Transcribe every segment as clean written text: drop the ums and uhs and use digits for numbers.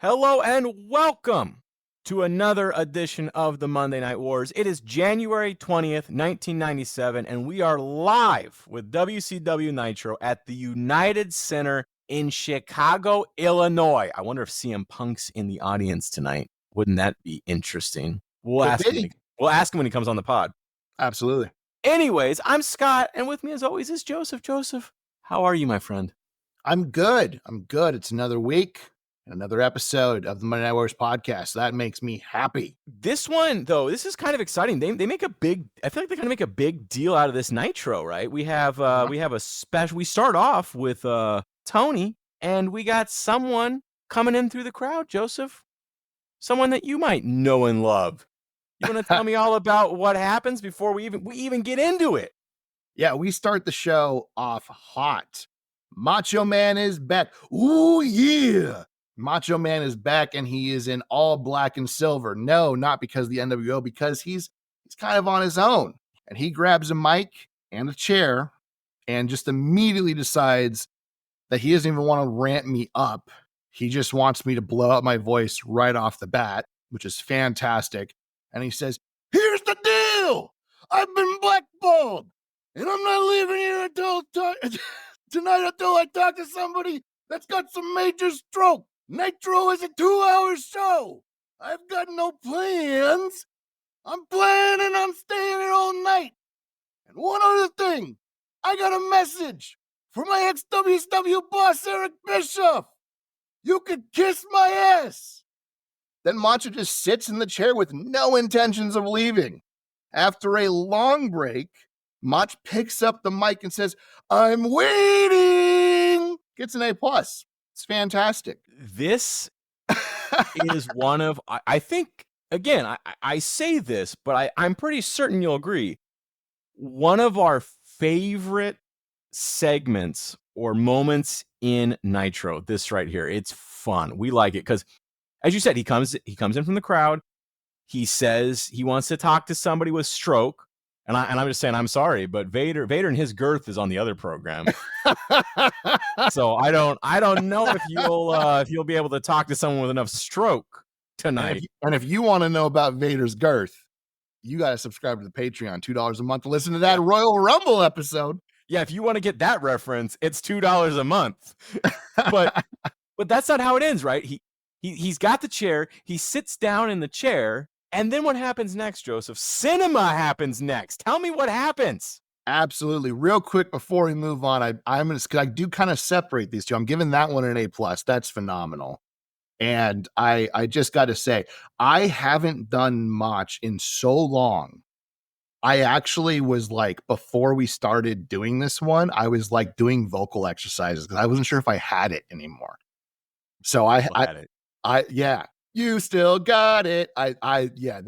Hello and welcome to another edition of the Monday Night Wars. It is January 20th, 1997, and we are live with WCW Nitro at the United Center in Chicago, Illinois. I wonder if CM Punk's in the audience tonight. Wouldn't that be interesting? We'll ask him when he comes on the pod. Absolutely. Anyways, I'm Scott, and with me as always is Joseph. Joseph, how are you, my friend? I'm good. It's another week and another episode of the Monday Night Wars podcast. That makes me happy. This one, though, this is kind of exciting. They make a big, I feel like they're going to make a big deal out of this Nitro, right? We have a special, we start off with Tony, and we got someone coming in through the crowd, Joseph. Someone that you might know and love. You want to tell me all about what happens before we even get into it? Yeah, we start the show off hot. Macho Man is back. Ooh, yeah. Macho Man is back, and he is in all black and silver. No, not because of the NWO, because he's kind of on his own. And he grabs a mic and a chair and just immediately decides that he doesn't even want to ramp me up. He just wants me to blow out my voice right off the bat, which is fantastic. And he says, "Here's the deal. I've been blackballed, and I'm not leaving here until tonight until I talk to somebody that's got some major stroke. Nitro is a 2-hour show. I've got no plans. I'm planning on staying here all night. And one other thing, I got a message for my ex-WCW boss, Eric Bischoff. You could kiss my ass." Then Macho just sits in the chair with no intentions of leaving. After a long break, Mach picks up the mic and says, "I'm waiting." Gets an A+. It's fantastic. This is one of, I think, again, I say this, but I'm pretty certain you'll agree, one of our favorite segments or moments in Nitro, this right here. It's fun. We like it because, as you said, he comes in from the crowd. He says he wants to talk to somebody with stroke. And I'm just saying, I'm sorry, but Vader and his girth is on the other program. So I don't know if you'll be able to talk to someone with enough stroke tonight. And if you want to know about Vader's girth, you got to subscribe to the Patreon, $2 a month to listen to that Royal Rumble episode. Yeah, if you want to get that reference, it's $2 a month. But that's not how it ends, right? He's got the chair. He sits down in the chair. And then what happens next, Joseph? Cinema happens next. Tell me what happens. Absolutely. Real quick before we move on, I'm going to, because I do kind of separate these two. I'm giving that one an A+. That's phenomenal. And I just got to say, I haven't done Mach in so long. I actually was like, before we started doing this one, I was like doing vocal exercises because I wasn't sure if I had it anymore. So I had it. Yeah. You still got it. I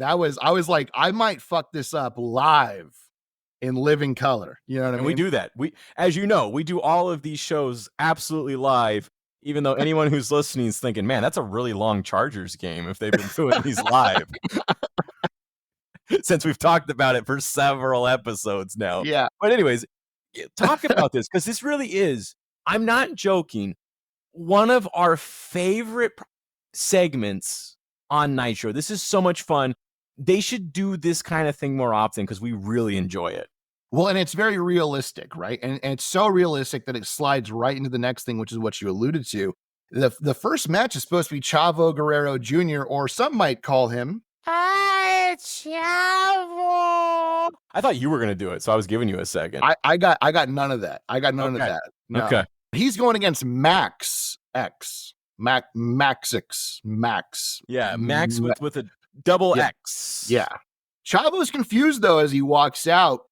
was like, I might fuck this up live in living color. You know what I mean? We do that. As you know, we do all of these shows absolutely live, even though anyone who's listening is thinking, man, that's a really long Chargers game if they've been doing these live. Since we've talked about it for several episodes now. Yeah. But anyways, talk about this, because this really is, I'm not joking, one of our favorite segments on Nitro. This is so much fun. They should do this kind of thing more often because we really enjoy it. Well, and it's very realistic, right? And it's so realistic that it slides right into the next thing, which is what you alluded to. The first match is supposed to be Chavo Guerrero Jr., or some might call him, "Hi, Chavo." I thought you were going to do it, so I was giving you a second. I got none of that. I got none of that. No. Okay. He's going against Max X. Max. Yeah, Max with a double X. Yeah. Chavo's confused, though, as he walks out,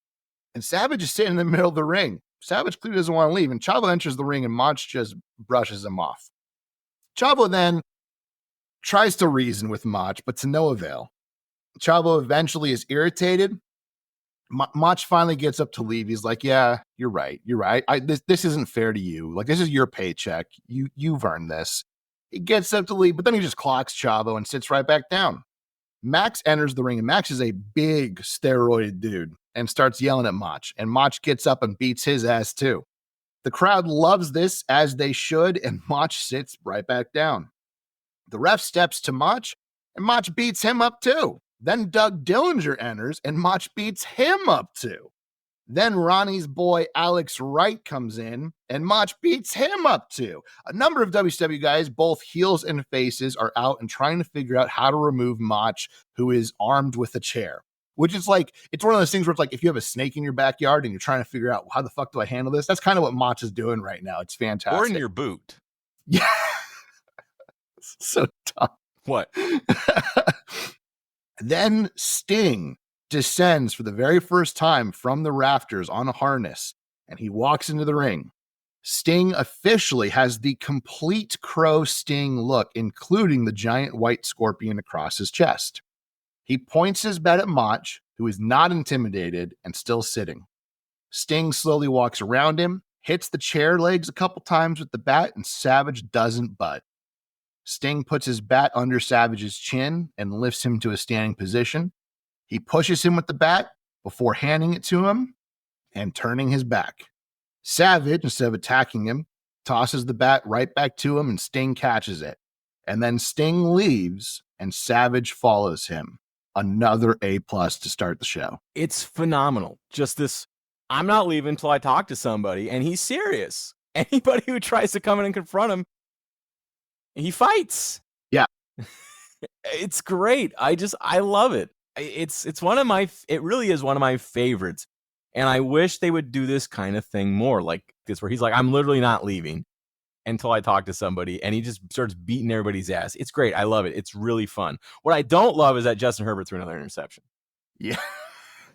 and Savage is sitting in the middle of the ring. Savage clearly doesn't want to leave, and Chavo enters the ring, and Mach just brushes him off. Chavo then tries to reason with Mach, but to no avail. Chavo eventually is irritated. Mach finally gets up to leave. He's like, "Yeah, you're right. This isn't fair to you. Like, this is your paycheck. You've earned this." He gets up to leave, but then he just clocks Chavo and sits right back down. Max enters the ring, and Max is a big steroided dude and starts yelling at Mach. And Mach gets up and beats his ass too. The crowd loves this, as they should, and Mach sits right back down. The ref steps to Mach, and Mach beats him up too. Then Doug Dillinger enters, and Mach beats him up too. Then Ronnie's boy Alex Wright comes in, and Mach beats him up too. A number of WCW guys, both heels and faces, are out and trying to figure out how to remove Mach, who is armed with a chair. Which is like, it's one of those things where it's like, if you have a snake in your backyard and you're trying to figure out how the fuck do I handle this, that's kind of what Mach is doing right now. It's fantastic. Or in your boot. Yeah. So dumb. What? Then Sting descends for the very first time from the rafters on a harness, and he walks into the ring. Sting officially has the complete Crow Sting look, including the giant white scorpion across his chest. He points his bat at Mach, who is not intimidated and still sitting. Sting slowly walks around him, hits the chair legs a couple times with the bat, and Savage doesn't budge. Sting puts his bat under Savage's chin and lifts him to a standing position. He pushes him with the bat before handing it to him and turning his back. Savage, instead of attacking him, tosses the bat right back to him, and Sting catches it. And then Sting leaves, and Savage follows him. Another A+ to start the show. It's phenomenal. Just this, I'm not leaving until I talk to somebody, and he's serious. Anybody who tries to come in and confront him, he fights. Yeah. It's great. I love it. It really is one of my favorites. And I wish they would do this kind of thing more, like this, where he's like, I'm literally not leaving until I talk to somebody, and he just starts beating everybody's ass. It's great. I love it. It's really fun. What I don't love is that Justin Herbert threw another interception. Yeah.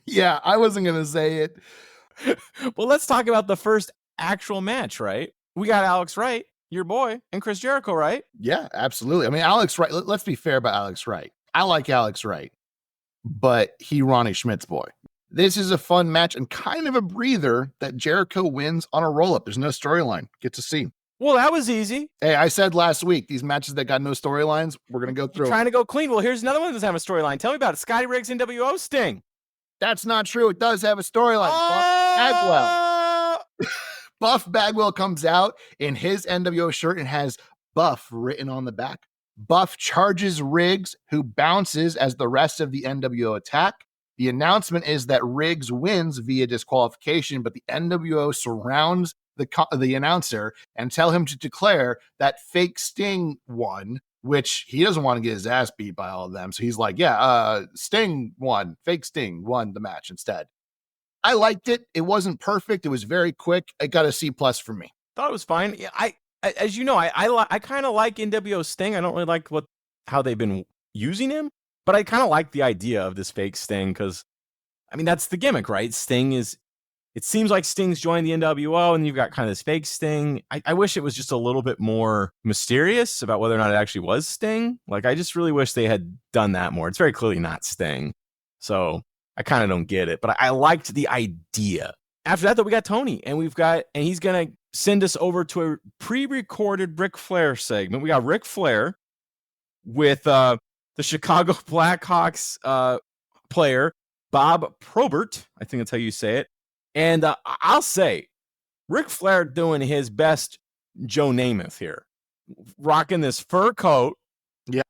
Yeah, I wasn't going to say it. Well, let's talk about the first actual match, right? We got Alex Wright, your boy, and Chris Jericho, right? Yeah, absolutely. I mean, Alex Wright, let's be fair about Alex Wright. I like Alex Wright, but he Ronnie Schmidt's boy. This is a fun match and kind of a breather that Jericho wins on a roll-up. There's no storyline. Get to see. Well, that was easy. Hey, I said last week, these matches that got no storylines, we're going to go through. You're trying to go clean. Well, here's another one that doesn't have a storyline. Tell me about it. Scotty Riggs, NWO Sting. That's not true. It does have a storyline. Buff Bagwell. Buff Bagwell comes out in his NWO shirt and has Buff written on the back. Buff charges Riggs, who bounces as the rest of the NWO attack. The announcement is that Riggs wins via disqualification, but the NWO surrounds the announcer and tell him to declare that fake Sting won, which he doesn't want to get his ass beat by all of them. So he's like, Sting won. Fake Sting won the match instead. I liked it. It wasn't perfect. It was very quick. It got a C+ for me. Thought it was fine. Yeah, as you know, I kind of like NWO Sting. I don't really like how they've been using him, but I kind of like the idea of this fake Sting because, I mean, that's the gimmick, right? It seems like Sting's joined the NWO, and you've got kind of this fake Sting. I wish it was just a little bit more mysterious about whether or not it actually was Sting. Like, I just really wish they had done that more. It's very clearly not Sting. So I kind of don't get it, but I liked the idea. After that, though, we got Tony, and he's going to send us over to a pre-recorded Ric Flair segment. We got Ric Flair with the Chicago Blackhawks player, Bob Probert. I think that's how you say it. And I'll say, Ric Flair doing his best Joe Namath here, rocking this fur coat. Yeah,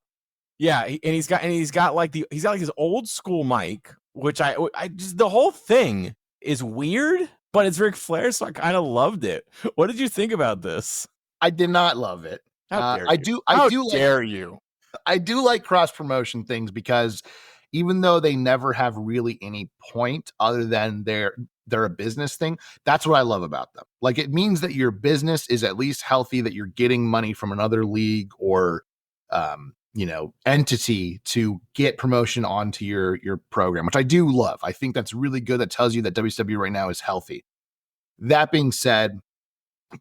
yeah, and he's got like his old school mic, which I just, the whole thing is weird, but it's Ric Flair, so I kind of loved it. What did you think about this? I did not love it. How dare you? How dare you? I do like cross promotion things because even though they never have really any point other than they're a business thing, that's what I love about them. Like, it means that your business is at least healthy, that you're getting money from another league or entity to get promotion onto your program, which I do love. I think that's really good. That tells you that WCW right now is healthy. That being said,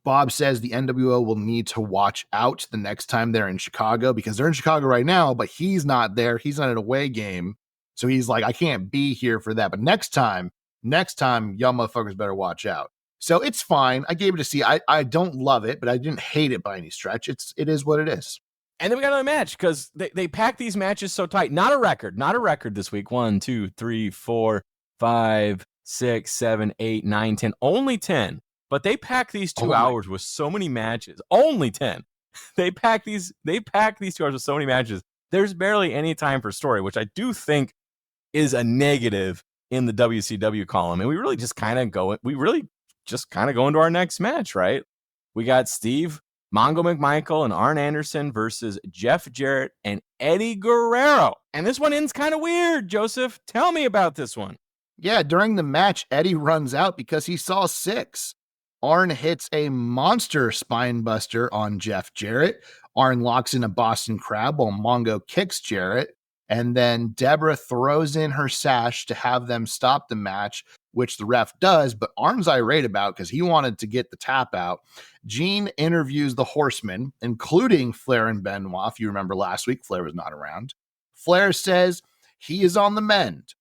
Bob says the NWO will need to watch out the next time they're in Chicago, because they're in Chicago right now, but he's not there. He's not an away game. So he's like, I can't be here for that. But next time, y'all motherfuckers better watch out. So it's fine. I gave it a C. I don't love it, but I didn't hate it by any stretch. It is what it is. And then we got another match because they pack these matches so tight. Not a record this week. 1, 2, 3, 4, 5, 6, 7, 8, 9, 10. Only 10. But they pack these 2 hours with so many matches. Only 10. They pack these 2 hours with so many matches. There's barely any time for story, which I do think is a negative in the WCW column. And we really just kind of go into our next match, right? We got Steve Mongo McMichael and Arn Anderson versus Jeff Jarrett and Eddie Guerrero. And this one ends kind of weird, Joseph. Tell me about this one. Yeah, during the match, Eddie runs out because he saw 6. Arn hits a monster spine buster on Jeff Jarrett. Arn locks in a Boston Crab while Mongo kicks Jarrett. And then Deborah throws in her sash to have them stop the match, which the ref does, but Arn's irate about because he wanted to get the tap out. Gene interviews the Horsemen, including Flair and Benoit. If you remember last week, Flair was not around. Flair says he is on the mend,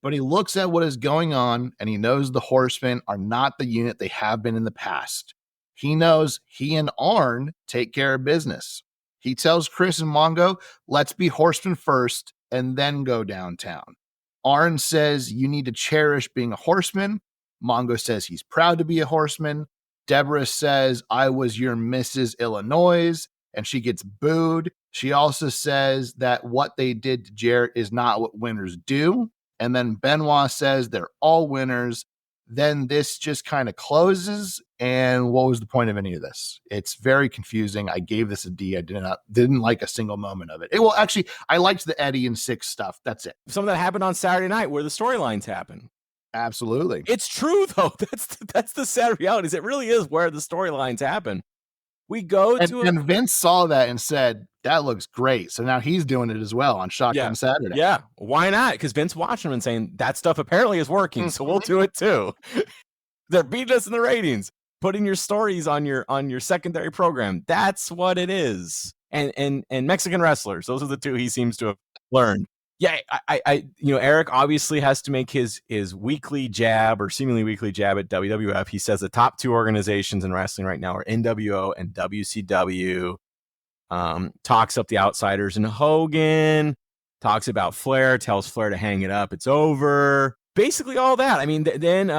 but he looks at what is going on and he knows the Horsemen are not the unit they have been in the past. He knows he and Arn take care of business. He tells Chris and Mongo, let's be Horsemen first and then go downtown. Arn says you need to cherish being a Horseman. Mongo says he's proud to be a Horseman. Deborah says, I was your Mrs. Illinois, and she gets booed. She also says that what they did to Jarrett is not what winners do. And then Benoit says they're all winners. Then this just kind of closes. And what was the point of any of this? It's very confusing. I gave this a D. I didn't like a single moment of it. Well, actually, I liked the Eddie and Six stuff. That's it. Some of that happened on Saturday night where the storylines happen. Absolutely. It's true, though. That's the sad reality. Is it really is where the storylines happen. We go and Vince saw that and said, that looks great. So now he's doing it as well on Shotgun Saturday. Yeah. Why not? Because Vince watched him and saying that stuff apparently is working. So we'll do it too. They're beating us in the ratings. Putting your stories on your secondary program. That's what it is. And Mexican wrestlers. Those are the 2 he seems to have learned. Yeah, I Eric obviously has to make his weekly jab or seemingly weekly jab at WWF. He says the top 2 organizations in wrestling right now are NWO and WCW. Talks up the outsiders and Hogan. Talks about Flair. Tells Flair to hang it up. It's over. Basically all that. I mean, then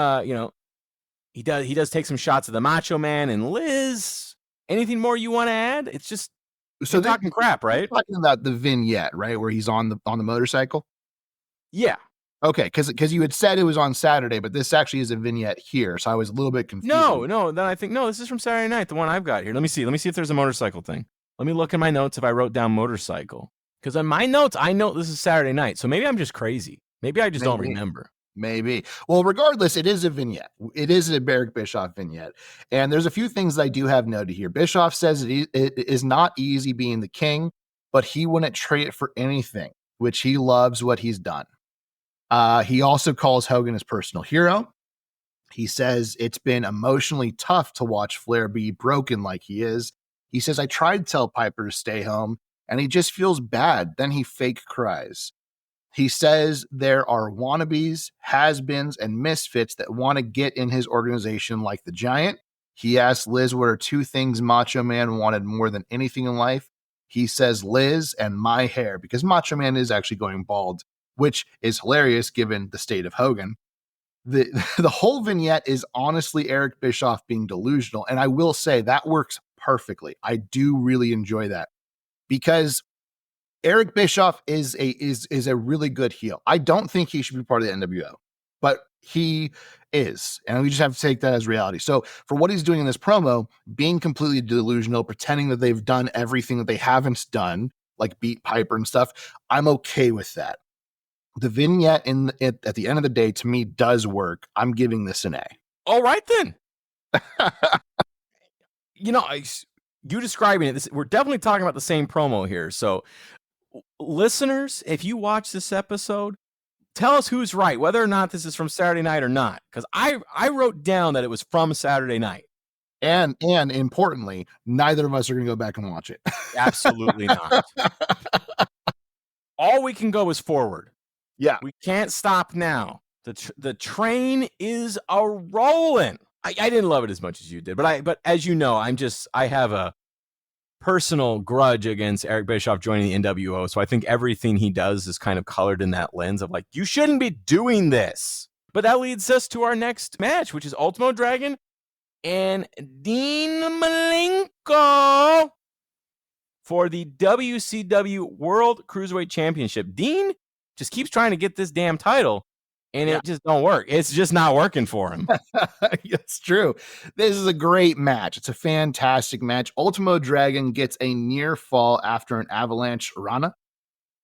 he does take some shots of the Macho Man and Liz. Anything more you want to add? It's just. So they're talking crap, right? Talking about the vignette, right, where he's on the motorcycle. Yeah. Okay, because you had said it was on Saturday, but this actually is a vignette here, so I was a little bit confused. No. Then I think this is from Saturday night, the one I've got here. Let me see if there's a motorcycle thing. Let me look in my notes if I wrote down motorcycle, because on my notes I know this is Saturday night, so maybe I'm just crazy. Maybe I just don't remember. Maybe. Well, regardless, it is a vignette. It is a Eric Bischoff vignette. And there's a few things that I do have noted here. Bischoff says it is not easy being the king, but he wouldn't trade it for anything, which he loves what he's done. He also calls Hogan his personal hero. He says it's been emotionally tough to watch Flair be broken like he is. He says, I tried to tell Piper to stay home, and he just feels bad. Then he fake cries. He says there are wannabes, has-beens, and misfits that want to get in his organization like the Giant. He asks Liz what are 2 things Macho Man wanted more than anything in life. He says Liz and my hair, because Macho Man is actually going bald, which is hilarious given the state of Hogan. The whole vignette is honestly Eric Bischoff being delusional, and I will say that works perfectly. I do really enjoy that because Eric Bischoff is a really good heel. I don't think he should be part of the NWO, but he is, and we just have to take that as reality. So for what he's doing in this promo, being completely delusional, pretending that they've done everything that they haven't done, like beat Piper and stuff, I'm okay with that. The vignette at the end of the day, to me, does work. I'm giving this an A. All right, then. You describing it, we're definitely talking about the same promo here. So listeners, if you watch this episode, tell us who's right, whether or not this is from Saturday night or not. Because I wrote down that it was from Saturday night. And importantly, neither of us are going to go back and watch it. Absolutely not. All we can go is forward. Yeah. We can't stop now. The train is a-rolling. I didn't love it as much as you did, but as you know, I have a personal grudge against Eric Bischoff joining the NWO. So I think everything he does is kind of colored in that lens of like, you shouldn't be doing this. But that leads us to our next match, which is Ultimo Dragon and Dean Malenko for the WCW World Cruiserweight Championship. Dean just keeps trying to get this damn title, and it just don't work. It's just not working for him. It's true. This is a great match. It's a fantastic match. Ultimo Dragon gets a near fall after an avalanche rana.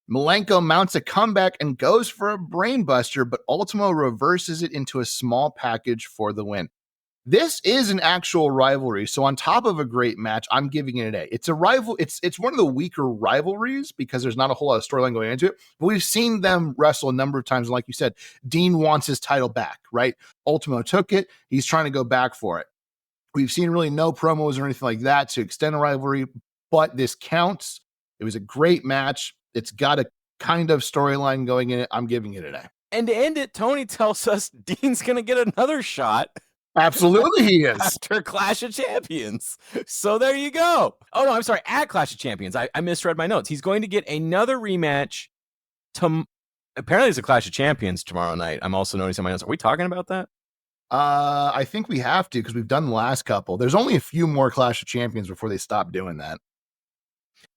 Malenko mounts a comeback and goes for a brainbuster, but Ultimo reverses it into a small package for the win. This is an actual rivalry. So on top of a great match, I'm giving it an A. It's a rival. It's one of the weaker rivalries because there's not a whole lot of storyline going into it. But we've seen them wrestle a number of times. And like you said, Dean wants his title back, right? Ultimo took it. He's trying to go back for it. We've seen really no promos or anything like that to extend a rivalry, but this counts. It was a great match. It's got a kind of storyline going in it. I'm giving it an A. And to end it, Tony tells us Dean's going to get another shot. Absolutely, he is. After Clash of Champions. So there you go. Oh, no, I'm sorry. At Clash of Champions. I misread my notes. He's going to get another rematch. Apparently, it's a Clash of Champions tomorrow night. I'm also noticing my notes. Are we talking about that? I think we have to because we've done the last couple. There's only a few more Clash of Champions before they stop doing that.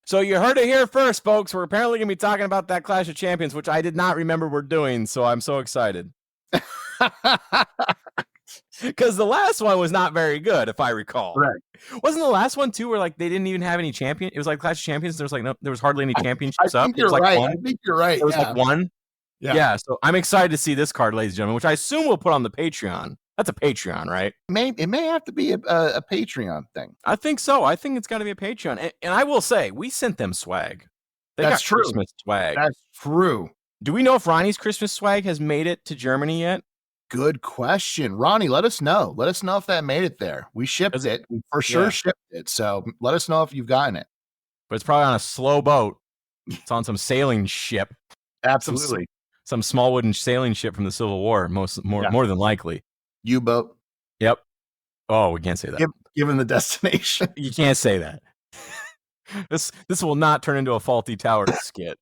So you heard it here first, folks. We're apparently going to be talking about that Clash of Champions, which I did not remember we're doing. So I'm so excited. Because the last one was not very good, if I recall. Right. Wasn't the last one too where like they didn't even have any champion? It was like Clash of Champions. There was like there was hardly any championships I up. think you're like right. one. I think you're right. There was like one. Yeah. So I'm excited to see this card, ladies and gentlemen, which I assume we'll put on the Patreon. That's a Patreon, right? It may have to be a Patreon thing. I think so. I think it's got to be a Patreon. And I will say, we sent them swag. That's true. Christmas swag. That's true. Do we know if Ronnie's Christmas swag has made it to Germany yet? Good question. Ronnie, let us know. Let us know if that made it there. We shipped it. We for sure shipped it. So let us know if you've gotten it. But it's probably on a slow boat. It's on some sailing ship. Absolutely. Some small wooden sailing ship from the Civil War, more than likely. U-boat. Yep. Oh, we can't say that. Given the destination. You can't say that. This will not turn into a Faulty Tower skit.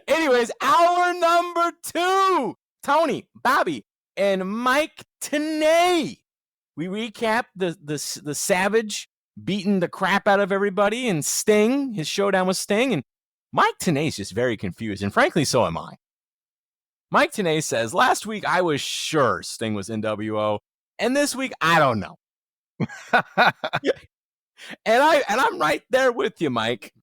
Anyways, hour number 2. Tony, Bobby, and Mike Tenay. We recap the Savage beating the crap out of everybody and Sting, his showdown with Sting. And Mike Tenay is just very confused. And frankly, so am I. Mike Tenay says, last week I was sure Sting was NWO. And this week, I don't know. And I'm right there with you, Mike.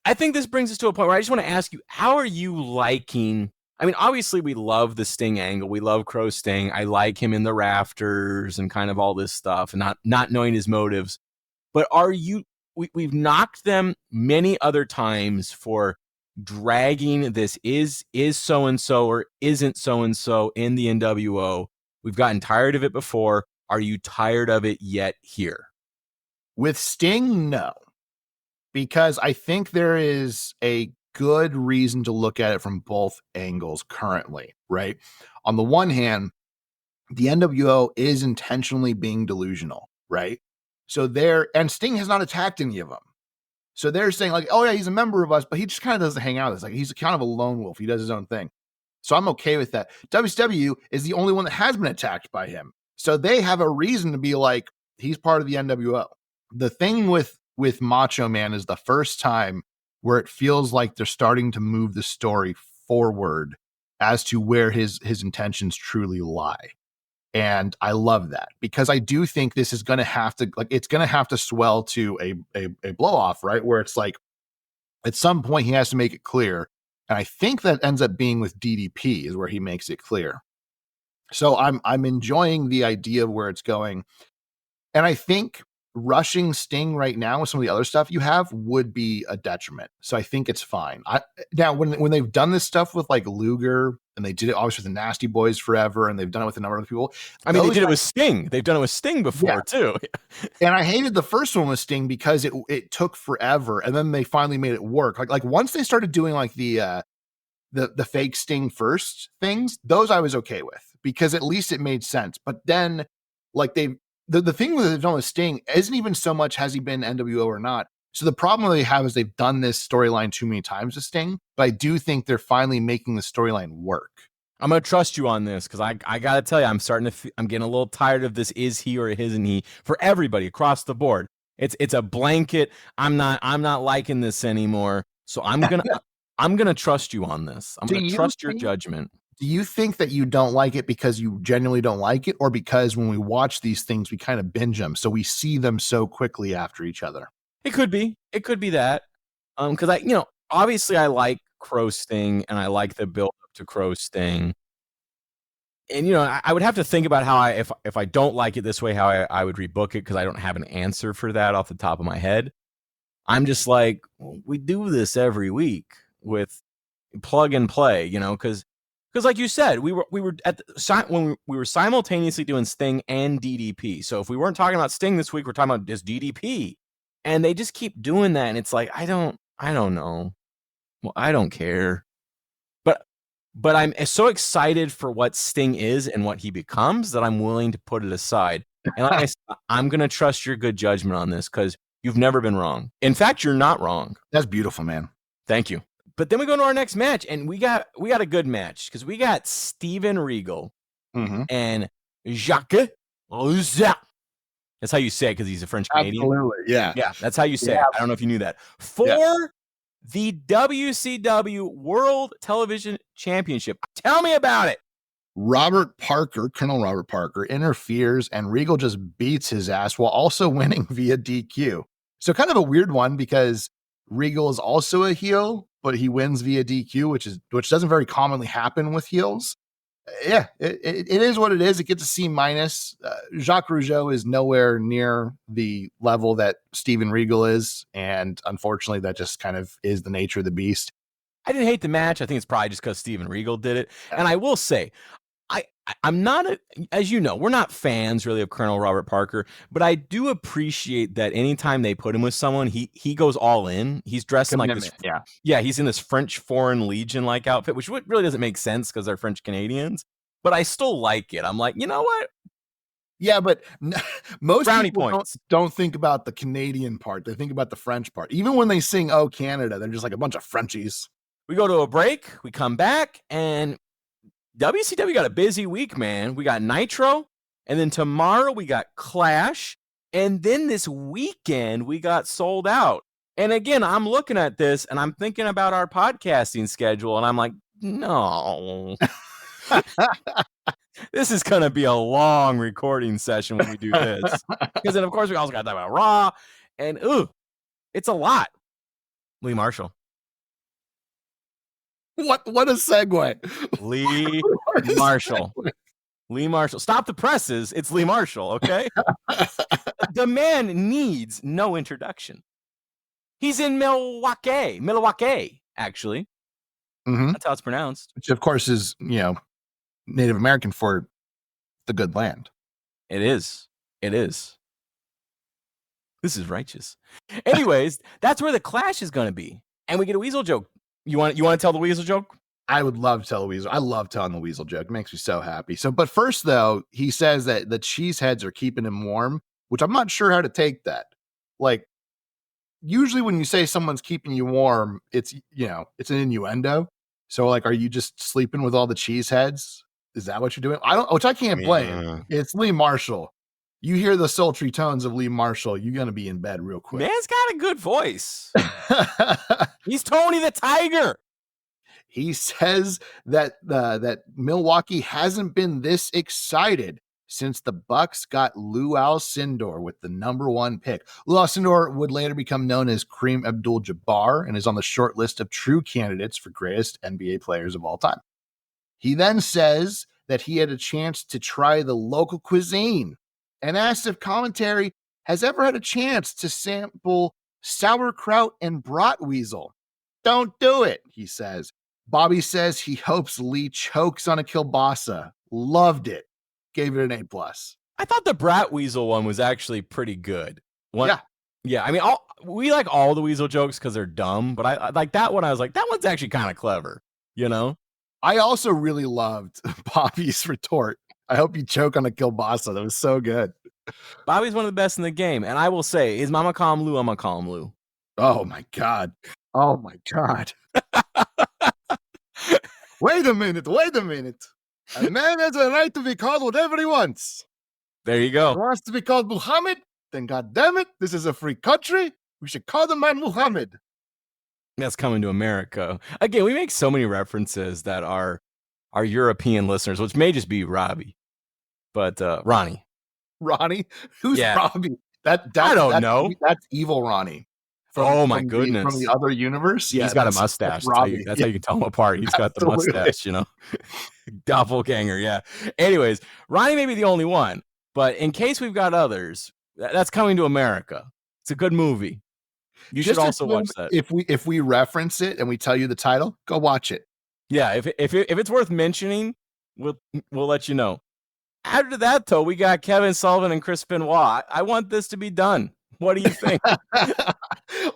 I think this brings us to a point where I just want to ask you, how are you liking? I mean, obviously we love the Sting angle. We love Crow Sting. I like him in the rafters and kind of all this stuff and not knowing his motives. But we've knocked them many other times for dragging this is so-and-so or isn't so-and-so in the NWO. We've gotten tired of it before. Are you tired of it yet here? With Sting, no. Because I think there is a good reason to look at it from both angles currently, right? On the one hand, the NWO is intentionally being delusional, right? So and Sting has not attacked any of them. So they're saying like, oh yeah, he's a member of us, but he just kind of doesn't hang out with us. Like he's kind of a lone wolf. He does his own thing. So I'm okay with that. WCW is the only one that has been attacked by him. So they have a reason to be like, he's part of the NWO. The thing with Macho Man is the first time where it feels like they're starting to move the story forward as to where his intentions truly lie. And I love that because I do think this is going to have to it's going to have to swell to a blow off, right? Where it's like at some point he has to make it clear. And I think that ends up being with DDP is where he makes it clear. So I'm enjoying the idea of where it's going. And I think rushing Sting right now with some of the other stuff you have would be a detriment. So I think it's fine. Now when they've done this stuff with like Luger and they did it obviously with the Nasty Boys forever and they've done it with a number of people. I mean, they did it with Sting. They've done it with Sting before too. And I hated the first one with Sting because it took forever and then they finally made it work. Like once they started doing like the fake Sting first things, those I was okay with because at least it made sense. But then like the thing with they've done with Sting isn't even so much has he been NWO or not. So the problem they have is they've done this storyline too many times with Sting, but I do think they're finally making the storyline work. I'm gonna trust you on this because I gotta tell you, I'm getting a little tired of this. Is he or isn't he for everybody across the board? It's a blanket. I'm not liking this anymore. So I'm gonna trust you on this. I'm Do gonna you trust your think judgment. do you think that you don't like it because you genuinely don't like it, or because when we watch these things, we kind of binge them, so we see them so quickly after each other? It could be. It could be that. Because obviously I like Crow Sting and I like the build up to Crow Sting. And I would have to think about how if I don't like it this way, how I would rebook it because I don't have an answer for that off the top of my head. I'm just like, well, we do this every week with plug and play, because like you said, we were when we were simultaneously doing Sting and DDP. So if we weren't talking about Sting this week, we're talking about just DDP, and they just keep doing that, and it's like I don't know. Well, I don't care. But I'm so excited for what Sting is and what he becomes that I'm willing to put it aside. And like I said, I'm going to trust your good judgment on this because you've never been wrong. In fact, you're not wrong. That's beautiful, man. Thank you. But then we go to our next match, and we got a good match because we got Steven Regal and Jacques Rougeau. That's how you say it because he's a French Canadian. Absolutely, yeah. Yeah, that's how you say it. I don't know if you knew that. For the WCW World Television Championship. Tell me about it. Colonel Robert Parker, interferes, and Regal just beats his ass while also winning via DQ. So kind of a weird one because Regal is also a heel, but he wins via DQ, which doesn't very commonly happen with heels. Yeah, it is what it is. It gets a C minus. Jacques Rougeau is nowhere near the level that Steven Regal is, and unfortunately, that just kind of is the nature of the beast. I didn't hate the match. I think it's probably just because Steven Regal did it. And I will say, I'm not as you know, we're not fans really of Colonel Robert Parker, but I do appreciate that anytime they put him with someone, he goes all in. He's dressed in like this. Yeah, he's in this French Foreign Legion like outfit, which really doesn't make sense because they're French Canadians. But I still like it. I'm like, you know what? Yeah, but most brownie people points don't think about the Canadian part. They think about the French part. Even when they sing "Oh Canada," they're just like a bunch of Frenchies. We go to a break. We come back, and WCW got a busy week, man. We got Nitro, and then tomorrow we got Clash, and then this weekend we got Sold Out. And again, I'm looking at this, and I'm thinking about our podcasting schedule, and I'm like, no. This is going to be a long recording session when we do this. Because then, of course, we also got to talk about Raw, and it's a lot. Lee Marshall. What a segue. Lee Marshall. Lee Marshall. Stop the presses. It's Lee Marshall, okay? The man needs no introduction. He's in Milwaukee, actually. That's how it's pronounced. Which, of course, is, Native American for the good land. It is. This is righteous. Anyways, that's where the Clash is going to be. And we get a Weasel joke. You want to tell the Weasel joke? I would love to tell the Weasel. I love telling the Weasel joke. It makes me so happy. But first, though, he says that the cheeseheads are keeping him warm, which I'm not sure how to take that. Like, usually when you say someone's keeping you warm, it's an innuendo. So, like, are you just sleeping with all the cheeseheads? Is that what you're doing? Which I can't blame. It's Lee Marshall. You hear the sultry tones of Lee Marshall, you're going to be in bed real quick. Man's got a good voice. He's Tony the Tiger. He says that Milwaukee hasn't been this excited since the Bucks got Lou Alcindor with the number 1 pick. Lou Alcindor would later become known as Kareem Abdul-Jabbar and is on the short list of true candidates for greatest NBA players of all time. He then says that he had a chance to try the local cuisine and asks if commentary has ever had a chance to sample sauerkraut and bratwurst. Don't do it, he says. Bobby says he hopes Lee chokes on a kielbasa. Loved it. Gave it an A+. I thought the bratwurst one was actually pretty good. Yeah. I mean, we like all the Weasel jokes because they're dumb, but I like that one. I was like, that one's actually kind of clever, I also really loved Bobby's retort. I hope you choke on a kielbasa. That was so good. Bobby's one of the best in the game. And I will say, his mama call him Lou, I'm going to call him Lou. Oh, my God. Wait a minute. A man has a right to be called whatever he wants. There you He go. wants to be called Muhammad, then God damn it, this is a free country. We should call the man Muhammad. That's coming to America. Again, we make so many references that our European listeners, which may just be Robbie, but Ronnie. Ronnie? Who's Yeah. Robbie? I don't know. That's evil Ronnie. Oh my from goodness. the other universe. Yeah, He's got a mustache. That's how you can tell him apart. He's got the mustache, you know. Doppelganger, yeah. Anyways, Ronnie may be the only one, but in case we've got others, that's coming to America. It's a good movie. You should also watch that. If we reference it and we tell you the title, go watch it. Yeah, if it's worth mentioning, we'll let you know. After that, though, we got Kevin Sullivan and Chris Benoit. I want this to be done. What do you think?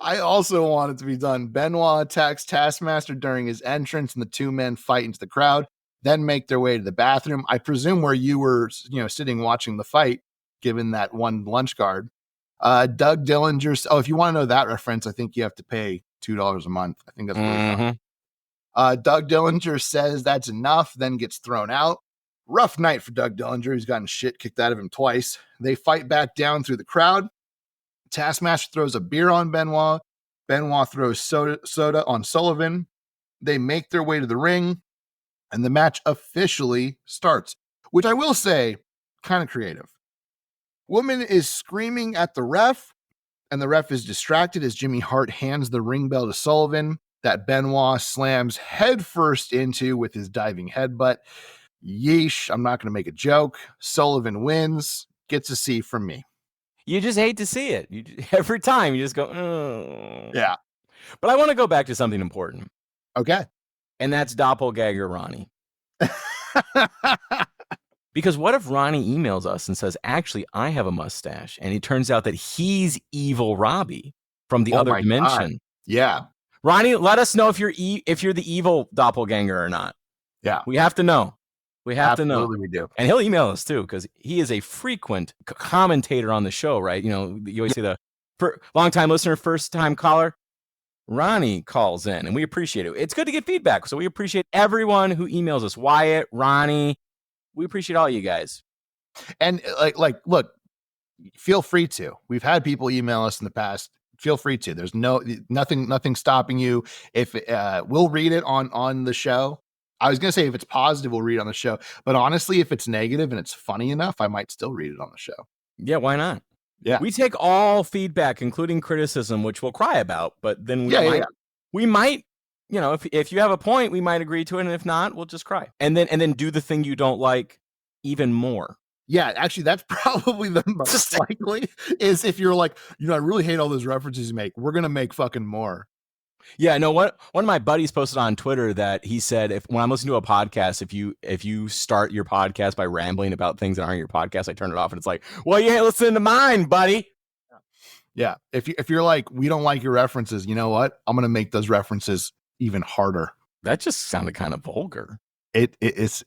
I also want it to be done. Benoit attacks Taskmaster during his entrance, and the two men fight into the crowd, then make their way to the bathroom. I presume where you were, sitting watching the fight, given that one lunch guard. Doug Dillinger. Oh, if you want to know that reference, I think you have to pay $2 a month. I think that's what Doug Dillinger says that's enough, then gets thrown out. Rough night for Doug Dillinger. He's gotten shit kicked out of him twice. They fight back down through the crowd. Taskmaster throws a beer on Benoit. Benoit throws soda on Sullivan. They make their way to the ring, and the match officially starts, which I will say, kind of creative. Woman is screaming at the ref, and the ref is distracted as Jimmy Hart hands the ring bell to Sullivan that Benoit slams headfirst into with his diving headbutt. Yeesh, I'm not going to make a joke. Sullivan wins, gets a C from me. You just hate to see it. Every time you just go, oh. Yeah. But I want to go back to something important. Okay. And that's Doppelganger Ronnie. Because what if Ronnie emails us and says, actually, I have a mustache, and it turns out that he's evil Robbie from the other dimension. God. Yeah. Ronnie, let us know if you're the evil doppelganger or not. Yeah. We have to know. We have to know. Absolutely, we do. And he'll email us too, because he is a frequent commentator on the show, right? You always say long-time listener, first-time caller. Ronnie calls in, and we appreciate it. It's good to get feedback, so we appreciate everyone who emails us. Wyatt, Ronnie, we appreciate all you guys. And look, feel free to. We've had people email us in the past. Feel free to. There's nothing stopping you. If we'll read it on the show. I was going to say if it's positive, we'll read it on the show. But honestly, if it's negative and it's funny enough, I might still read it on the show. Yeah, why not? Yeah. We take all feedback, including criticism, which we'll cry about. But then we might, if you have a point, we might agree to it. And if not, we'll just cry. And then do the thing you don't like even more. Yeah, actually, that's probably the most likely is if you're like, I really hate all those references you make. We're going to make fucking more. Yeah, no, one of my buddies posted on Twitter that he said when I'm listening to a podcast, if you start your podcast by rambling about things that aren't your podcast, I turn it off and it's like, well, you ain't listening to mine, buddy. Yeah. If you're like, we don't like your references, you know what? I'm going to make those references even harder. That just sounded kind of vulgar. That's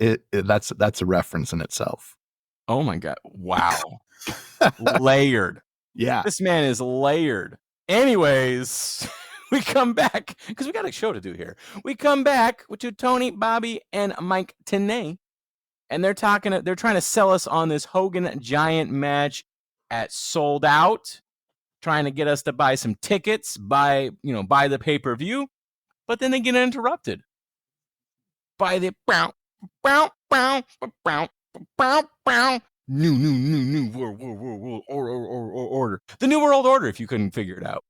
a reference in itself. Oh my God. Wow. Layered. Yeah. This man is layered. Anyways, we come back because we got a show to do here. We come back to Tony, Bobby, and Mike Tenay, and they're trying to sell us on this Hogan Giant match at Sold Out, trying to get us to buy some tickets, buy the pay-per-view, but then they get interrupted by the new world order. The New World Order, if you couldn't figure it out.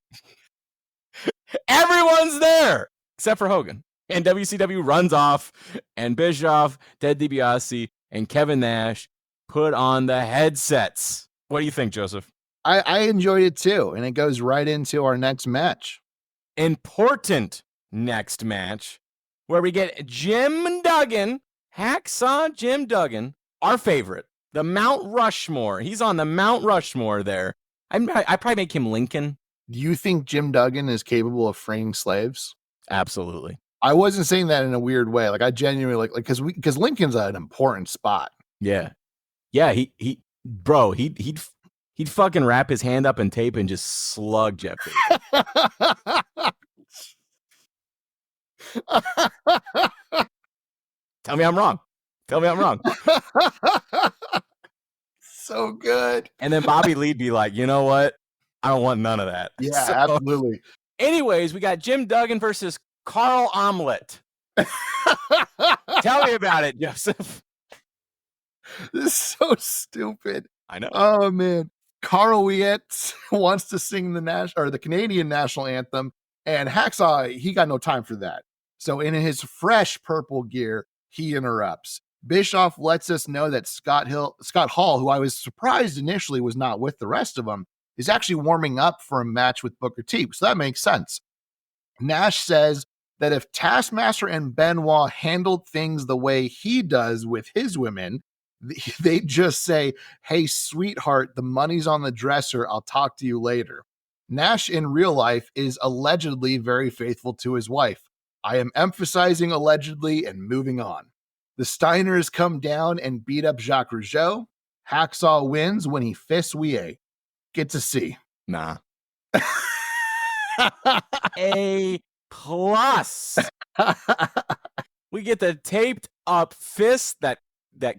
Everyone's there except for Hogan. And WCW runs off, and Bischoff, Ted DiBiase, and Kevin Nash put on the headsets. What do you think, Joseph? I enjoyed it too, and it goes right into our next match. Important next match, where we get Jim Duggan, Hacksaw Jim Duggan, our favorite, the Mount Rushmore. He's on the Mount Rushmore there. I probably make him Lincoln. Do you think Jim Duggan is capable of freeing slaves? Absolutely. I wasn't saying that in a weird way. Like I genuinely because Lincoln's an important spot. Yeah. He'd fucking wrap his hand up in tape and just slug Jeff Davis. Tell me I'm wrong. Tell me I'm wrong. So good. And then Bobby Lee'd be like, you know what? I don't want none of that. Yeah, So, absolutely. anyways, we got Jim Duggan versus Carl Omelette. Tell me about it, Joseph. This is so stupid. I know. Oh man. Carl Wietz wants to sing the Canadian national anthem, and Hacksaw, he got no time for that. So in his fresh purple gear, he interrupts. Bischoff lets us know that Scott Hall, who I was surprised initially was not with the rest of them, is actually warming up for a match with Booker T. So that makes sense. Nash says that if Taskmaster and Benoit handled things the way he does with his women, they just say, hey, sweetheart, the money's on the dresser. I'll talk to you later. Nash in real life is allegedly very faithful to his wife. I am emphasizing allegedly and moving on. The Steiners come down and beat up Jacques Rougeau. Hacksaw wins when he fists Ouye. Get to see. Nah. A plus. We get the taped up fist that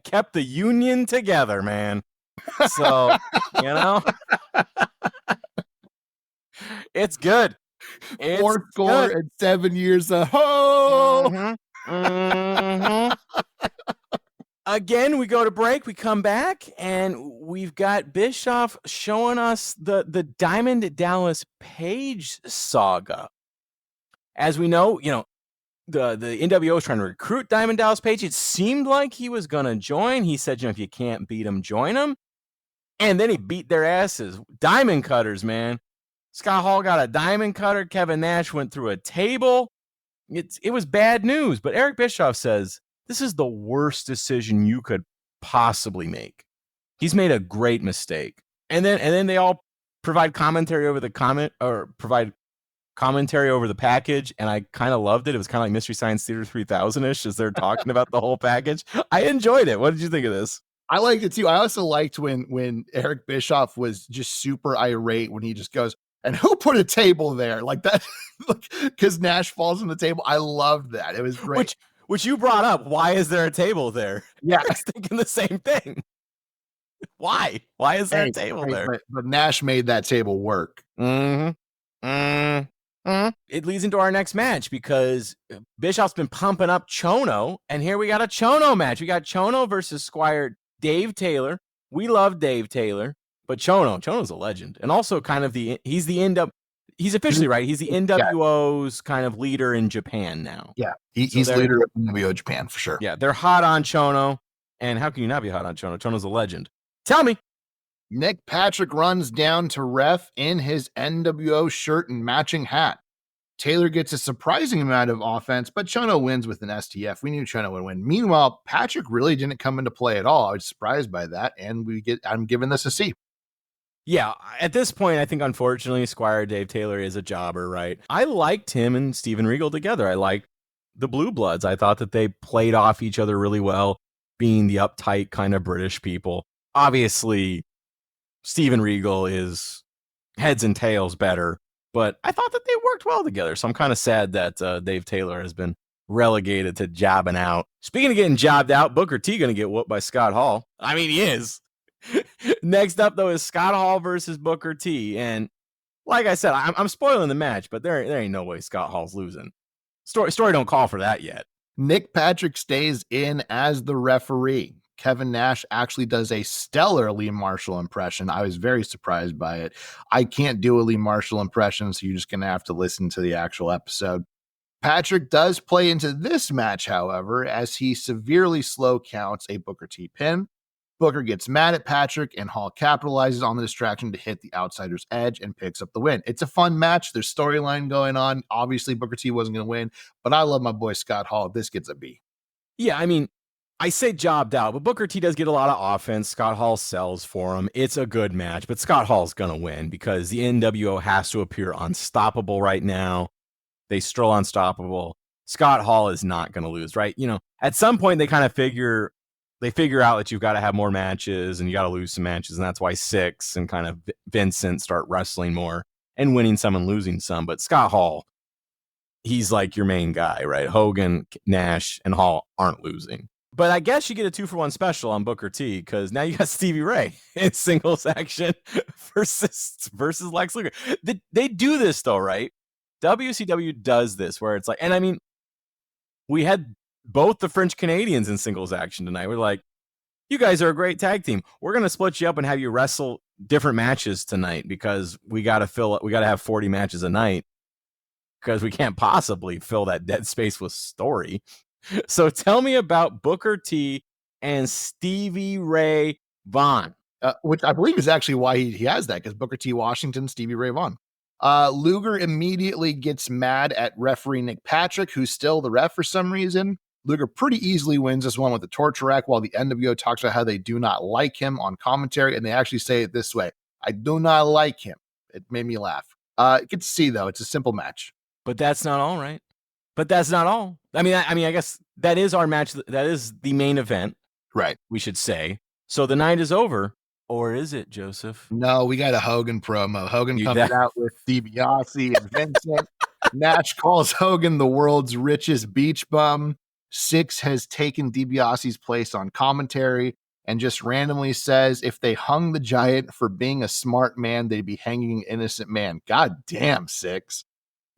kept the union together, man. So, it's good. It's 4 score and 7 years ago. Again, we go to break. We come back, and we've got Bischoff showing us the Diamond Dallas Page saga. As we know, the NWO is trying to recruit Diamond Dallas Page. It seemed like he was going to join. He said, if you can't beat him, join him. And then he beat their asses. Diamond cutters, man. Scott Hall got a diamond cutter. Kevin Nash went through a table. It was bad news. But Eric Bischoff says, this is the worst decision you could possibly make. He's made a great mistake. And then they all provide commentary over the package, and I kind of loved it. It was kind of like Mystery Science Theater 3000-ish as they're talking about the whole package. I enjoyed it. What did you think of this? I liked it too. I also liked when Eric Bischoff was just super irate when he just goes, and who put a table there? Like that, because Nash falls on the table. I loved that. It was great. Which you brought up. Why is there a table there? Yeah. I was thinking the same thing. Why? Why is there a table there? But Nash made that table work. It leads into our next match because Bischoff's been pumping up Chono, and here we got a Chono match. We got Chono versus Squire Dave Taylor. We love Dave Taylor, but Chono's a legend, and also kind of he's officially right. He's the NWO's kind of leader in Japan now. Yeah, he's leader of NWO Japan for sure. Yeah, they're hot on Chono, and how can you not be hot on Chono? Chono's a legend. Tell me. Nick Patrick runs down to ref in his NWO shirt and matching hat. Taylor gets a surprising amount of offense, but Chono wins with an STF. We knew Chono would win. Meanwhile, Patrick really didn't come into play at all. I was surprised by that, and I'm giving this a C. Yeah, at this point, I think, unfortunately, Squire Dave Taylor is a jobber, right? I liked him and Steven Regal together. I liked the Blue Bloods. I thought that they played off each other really well, being the uptight kind of British people. Obviously, Steven Regal is heads and tails better, but I thought that they worked well together. So I'm kind of sad that Dave Taylor has been relegated to jobbing out. Speaking of getting jobbed out, Booker T going to get whooped by Scott Hall. I mean, he is. Next up, though, is Scott Hall versus Booker T. And like I said, I'm spoiling the match, but there ain't no way Scott Hall's losing. Story don't call for that yet. Nick Patrick stays in as the referee. Kevin Nash actually does a stellar Lee Marshall impression. I was very surprised by it. I can't do a Lee Marshall impression, so you're just going to have to listen to the actual episode. Patrick does play into this match, however, as he severely slow counts a Booker T pin. Booker gets mad at Patrick, and Hall capitalizes on the distraction to hit the outsider's edge and picks up the win. It's a fun match. There's storyline going on. Obviously, Booker T wasn't going to win, but I love my boy Scott Hall. This gets a B. Yeah, I mean, I say jobbed out, but Booker T does get a lot of offense. Scott Hall sells for him. It's a good match, but Scott Hall's going to win because the NWO has to appear unstoppable right now. They stroll unstoppable. Scott Hall is not going to lose, right? At some point they kind of figure out that you've got to have more matches and you got to lose some matches. And that's why Six and kind of Vincent start wrestling more and winning some and losing some. But Scott Hall, he's like your main guy, right? Hogan, Nash, and Hall aren't losing. But I guess you get a 2-for-1 special on Booker T because now you got Stevie Ray in singles action versus Lex Luger. They do this though, right? WCW does this where it's like, and I mean, we had both the French Canadians in singles action tonight. We're like, you guys are a great tag team. We're gonna split you up and have you wrestle different matches tonight because we gotta have 40 matches a night because we can't possibly fill that dead space with story. So tell me about Booker T and Stevie Ray Vaughan. Which I believe is actually why he has that, because Booker T. Washington, Stevie Ray Vaughan. Luger immediately gets mad at referee Nick Patrick, who's still the ref for some reason. Luger pretty easily wins this one with the torture rack, while the NWO talks about how they do not like him on commentary, and they actually say it this way: I do not like him. It made me laugh. Good to see, though. It's a simple match. But that's not all, right? But that's not all. I mean, I guess that is our match. That is the main event. Right. We should say. So the night is over. Or is it, Joseph? No, we got a Hogan promo. Hogan comes out with DiBiase and Vincent. Nash calls Hogan the world's richest beach bum. Six has taken DiBiase's place on commentary and just randomly says if they hung the Giant for being a smart man, they'd be hanging an innocent man. God damn, Six.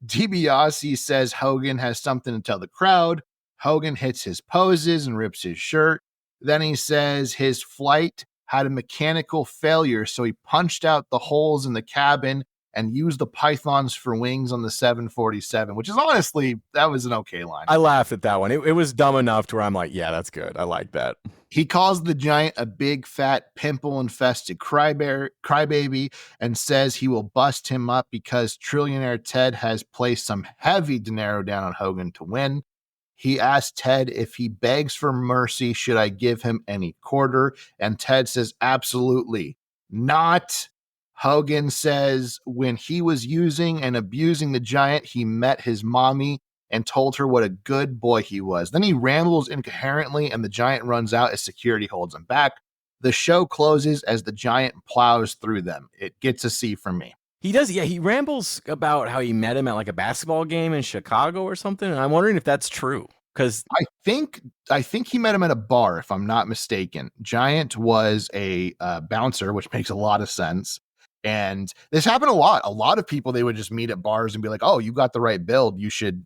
DiBiase says Hogan has something to tell the crowd. Hogan hits his poses and rips his shirt. Then he says his flight had a mechanical failure, so he punched out the holes in the cabin and used the pythons for wings on the 747, which is honestly, that was an okay line. I laughed at that one. It was dumb enough to where I'm like, yeah, that's good. I like that. He calls the Giant a big, fat, pimple-infested crybaby and says he will bust him up because Trillionaire Ted has placed some heavy dinero down on Hogan to win. He asked Ted if he begs for mercy, should I give him any quarter? And Ted says, absolutely not. Hogan says when he was using and abusing the Giant, he met his mommy and told her what a good boy he was. Then he rambles incoherently and the Giant runs out as security holds him back. The show closes as the Giant plows through them. It gets a C from me. He does, yeah. He rambles about how he met him at like a basketball game in Chicago or something. And I'm wondering if that's true. Because I think he met him at a bar, if I'm not mistaken. Giant was a bouncer, which makes a lot of sense. And this happened a lot. A lot of people, they would just meet at bars and be like, oh, you got the right build. You should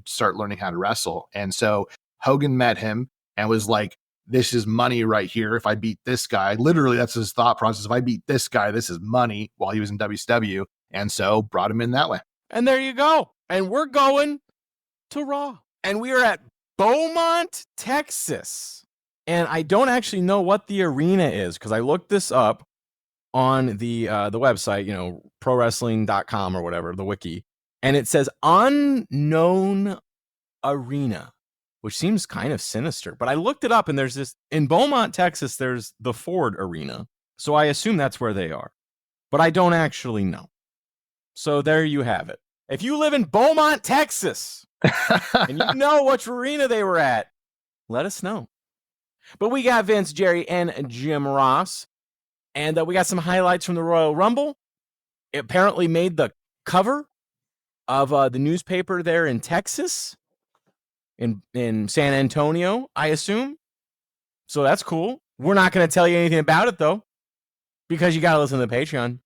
start learning how to wrestle. And so Hogan met him and was like, this is money right here. If I beat this guy, literally that's his thought process. If I beat this guy, this is money, while he was in WCW. And so brought him in that way. And there you go. And we're going to Raw. And we are at Beaumont, Texas. And I don't actually know what the arena is because I looked this up on the website, prowrestling.com or whatever, the wiki. And it says unknown arena, which seems kind of sinister. But I looked it up and there's this in Beaumont, Texas, there's the Ford Arena. So I assume that's where they are. But I don't actually know. So there you have it. If you live in Beaumont, Texas, and you know which arena they were at, let us know. But we got Vince, Jerry, and Jim Ross. And we got some highlights from the Royal Rumble. It apparently made the cover of the newspaper there in Texas, in San Antonio, I assume. So that's cool. We're not going to tell you anything about it, though, because you got to listen to the Patreon.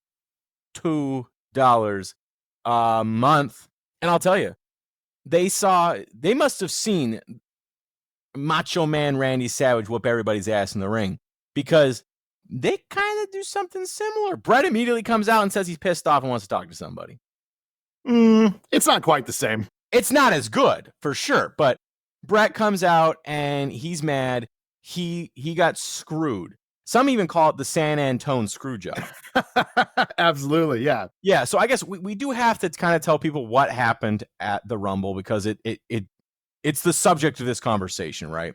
$2 a month. And I'll tell you, they must have seen Macho Man Randy Savage whoop everybody's ass in the ring, because they kind of do something similar. Brett immediately comes out and says he's pissed off and wants to talk to somebody. It's not quite the same. It's not as good, for sure. But Brett comes out and he's mad. He got screwed. Some even call it the San Antone screw job. Absolutely, yeah. Yeah, so I guess we do have to kind of tell people what happened at the Rumble, because it's the subject of this conversation, right?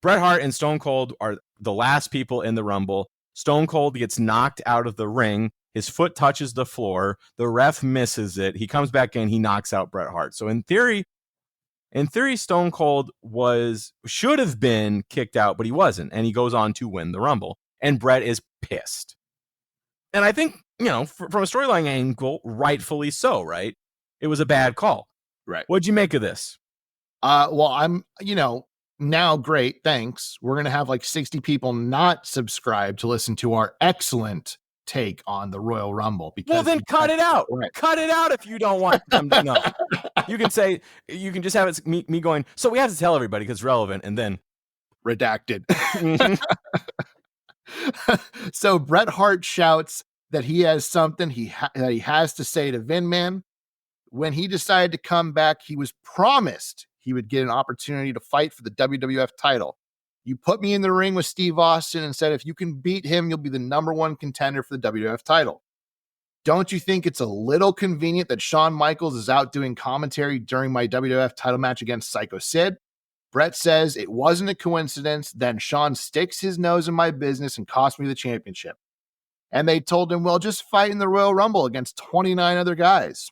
Bret Hart and Stone Cold are the last people in the Rumble. Stone Cold gets knocked out of the ring. His foot touches the floor. The ref misses it. He comes back in. He knocks out Bret Hart. So in theory, Stone Cold should have been kicked out, but he wasn't. And he goes on to win the Rumble. And Bret is pissed. And I think, from a storyline angle, rightfully so, right? It was a bad call. Right. What'd you make of this? Well, I'm, now great. Thanks. We're going to have like 60 people not subscribe to listen to our excellent take on the Royal Rumble Well, because then cut it out. right. Cut it out if you don't want them to know. You can say, you can just have it me going, so we have to tell everybody because it's relevant, and then redacted. So Bret Hart shouts that he has something that he has to say to Vin Man. When he decided to come back, he was promised he would get an opportunity to fight for the WWF title. You put me in the ring with Steve Austin and said, if you can beat him, you'll be the #1 contender for the WWF title. Don't you think it's a little convenient that Shawn Michaels is out doing commentary during my WWF title match against Psycho Sid? Bret says it wasn't a coincidence. Then Shawn sticks his nose in my business and cost me the championship. And they told him, well, just fight in the Royal Rumble against 29 other guys.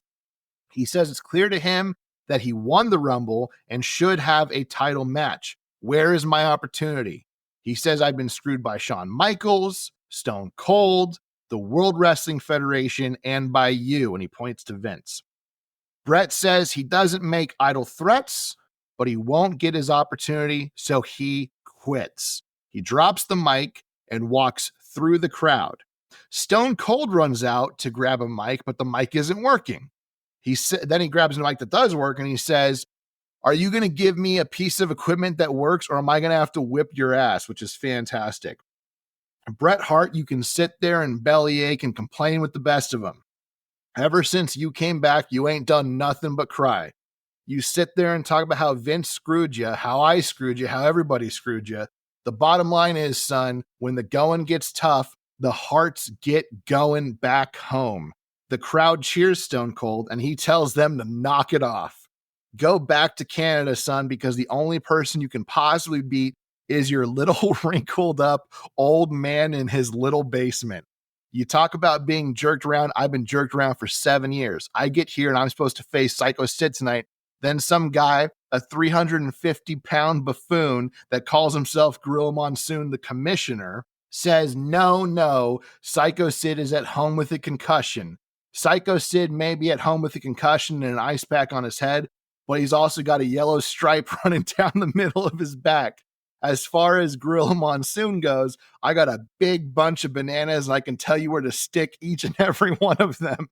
He says it's clear to him that he won the Rumble and should have a title match. Where is my opportunity? He says I've been screwed by Shawn Michaels, Stone Cold, the World Wrestling Federation, and by you. And he points to Vince. Bret says he doesn't make idle threats, but he won't get his opportunity, so he quits. He drops the mic and walks through the crowd. Stone Cold runs out to grab a mic, but the mic isn't working. Then he grabs a mic that does work and he says, are you going to give me a piece of equipment that works, or am I going to have to whip your ass? Which is fantastic. Bret Hart, you can sit there and bellyache and complain with the best of them. Ever since you came back, you ain't done nothing but cry. You sit there and talk about how Vince screwed you, how I screwed you, how everybody screwed you. The bottom line is, son, when the going gets tough, the Harts get going back home. The crowd cheers Stone Cold, and he tells them to knock it off. Go back to Canada, son, because the only person you can possibly beat is your little wrinkled up old man in his little basement. You talk about being jerked around. I've been jerked around for 7 years. I get here and I'm supposed to face Psycho Sid tonight. Then some guy, a 350-pound buffoon that calls himself Gorilla Monsoon, the commissioner, says, no, Psycho Sid is at home with a concussion. Psycho Sid may be at home with a concussion and an ice pack on his head, but he's also got a yellow stripe running down the middle of his back. As far as Gorilla Monsoon goes, I got a big bunch of bananas and I can tell you where to stick each and every one of them.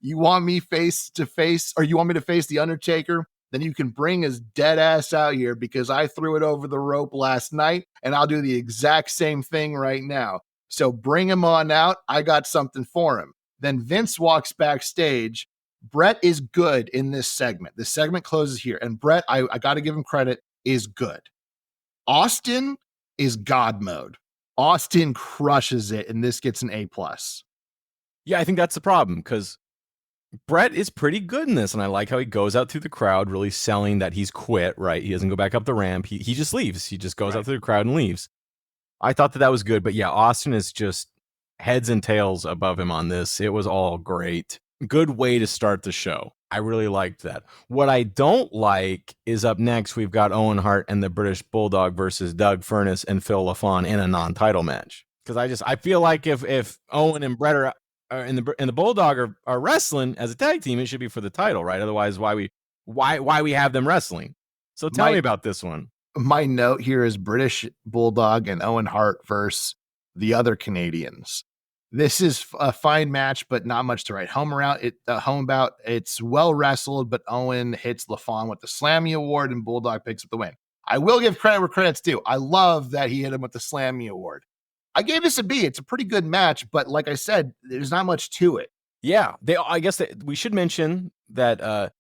You want me face to face, or you want me to face The Undertaker? Then you can bring his dead ass out here because I threw it over the rope last night and I'll do the exact same thing right now. So bring him on out. I got something for him. Then Vince walks backstage. Bret is good in this segment. The segment closes here. And Bret, I got to give him credit, is good. Austin is God mode. Austin crushes it, and this gets an A+. Yeah, I think that's the problem, because Bret is pretty good in this, and I like how he goes out through the crowd really selling that he's quit, right? He doesn't go back up the ramp. He just leaves. He just goes out through the crowd and leaves. I thought that was good, but yeah, Austin is just heads and tails above him on this. It was all great. Good way to start the show. I really liked that. What I don't like is up next, we've got Owen Hart and the British Bulldog versus Doug Furnas and Phil LaFawn in a non-title match. Because I feel like if Owen and Bret are and the Bulldog are wrestling as a tag team, it should be for the title, right? Otherwise, why we have them wrestling? So tell me about this one. My note here is British Bulldog and Owen Hart versus the other Canadians. This is a fine match, but not much to write home about. It's well wrestled, but Owen hits LaFawn with the Slammy Award and Bulldog picks up the win. I will give credit where credit's due. I love that he hit him with the Slammy Award. I gave this a B. It's a pretty good match, but like I said, there's not much to it. Yeah, I guess we should mention that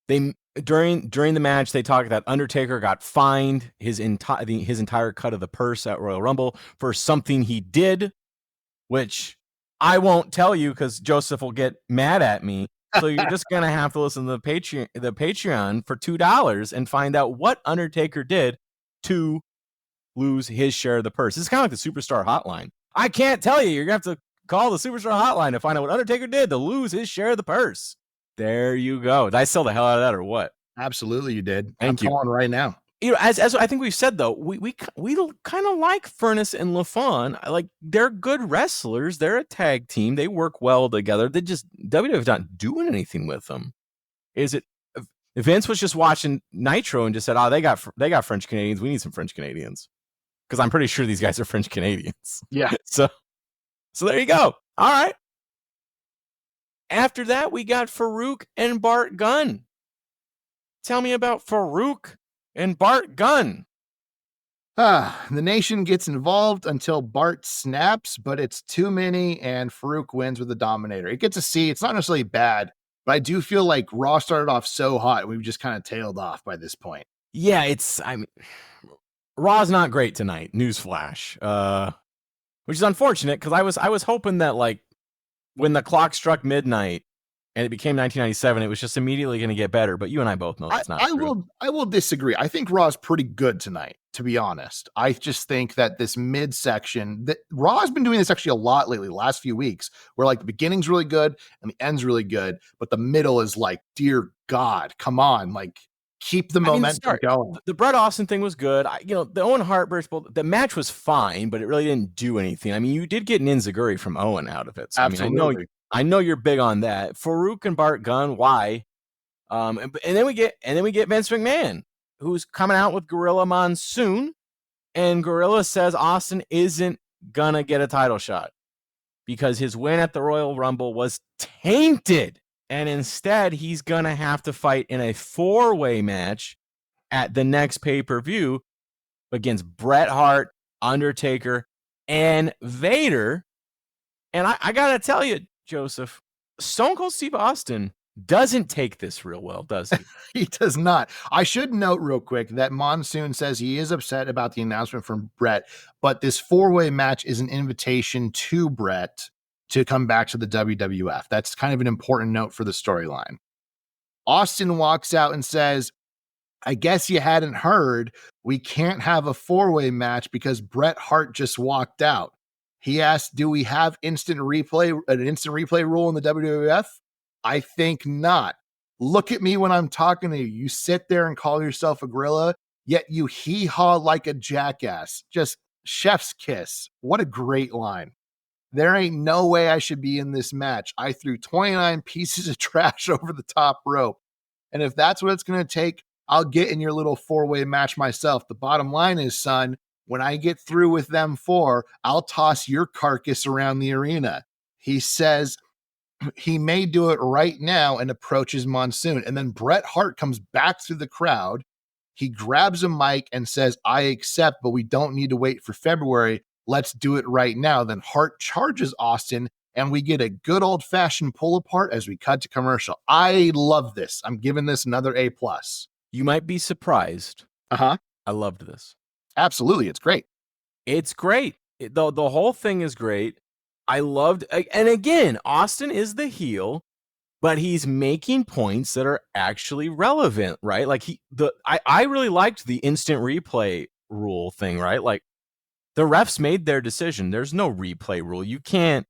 they during the match they talked that Undertaker got fined his entire cut of the purse at Royal Rumble for something he did, which I won't tell you because Joseph will get mad at me. So you're just gonna have to listen to the Patreon for $2 and find out what Undertaker did to lose his share of the purse. It's kind of like the Superstar Hotline. I can't tell you. You're gonna have to call the Superstar Hotline to find out what Undertaker did to lose his share of the purse. There you go. Did I sell the hell out of that or what? Absolutely, you did. Thank you. I'm calling right now. You know, as I think we've said though, we kind of like Furnas and LaFawn. Like they're good wrestlers. They're a tag team. They work well together. WWF not doing anything with them. Is it Vince was just watching Nitro and just said, "Oh, they got French Canadians. We need some French Canadians." Because I'm pretty sure these guys are French Canadians. Yeah. So there you go. All right. After that, we got Farouk and Bart Gunn. Tell me about Farouk and Bart Gunn. The nation gets involved until Bart snaps, but it's too many, and Farouk wins with the Dominator. It gets a C. It's not necessarily bad, but I do feel like Raw started off so hot, we've just kind of tailed off by this point. Yeah, Raw's not great tonight. Newsflash. Which is unfortunate because I was hoping that like when the clock struck midnight and it became 1997, it was just immediately going to get better. But you and I both know that's not true. I will disagree. I think Raw's pretty good tonight, to be honest. I just think that this midsection, that Raw has been doing this actually a lot lately, the last few weeks, where like the beginning's really good and the end's really good, but the middle is like, dear God, come on, like keep the momentum going. The Bret Austin thing was good. The Owen Hart versus the match was fine, but it really didn't do anything. I mean, you did get an Enziguri from Owen out of it. So, Absolutely. I know you're big on that. Farouk and Bart Gunn, why? And then we get Vince McMahon, who's coming out with Gorilla Monsoon, and Gorilla says Austin isn't gonna get a title shot because his win at the Royal Rumble was tainted, and instead he's gonna have to fight in a 4-way match at the next pay-per-view against Bret Hart, Undertaker, and Vader. And I gotta tell you, Joseph, Stone Cold Steve Austin doesn't take this real well, does he? He does not. I should note real quick that Monsoon says he is upset about the announcement from Bret, but this 4-way match is an invitation to Bret to come back to the WWF. That's kind of an important note for the storyline. Austin walks out and says, I guess you hadn't heard, we can't have a 4-way match because Bret Hart just walked out. He asked, do we have an instant replay rule in the WWF? I think not. Look at me when I'm talking to you. You sit there and call yourself a gorilla, yet you hee-haw like a jackass. Just chef's kiss. What a great line. There ain't no way I should be in this match. I threw 29 pieces of trash over the top rope. And if that's what it's going to take, I'll get in your little 4-way match myself. The bottom line is, son, when I get through with them 4, I'll toss your carcass around the arena. He says he may do it right now and approaches Monsoon. And then Bret Hart comes back through the crowd. He grabs a mic and says, I accept, but we don't need to wait for February. Let's do it right now. Then Hart charges Austin, and we get a good old-fashioned pull apart as we cut to commercial. I love this. I'm giving this another A+. You might be surprised. I loved this. Absolutely. It's great. It's great. The whole thing is great. I loved, and again, Austin is the heel, but he's making points that are actually relevant, right? Like I really liked the instant replay rule thing, right? Like the refs made their decision. There's no replay rule. You can't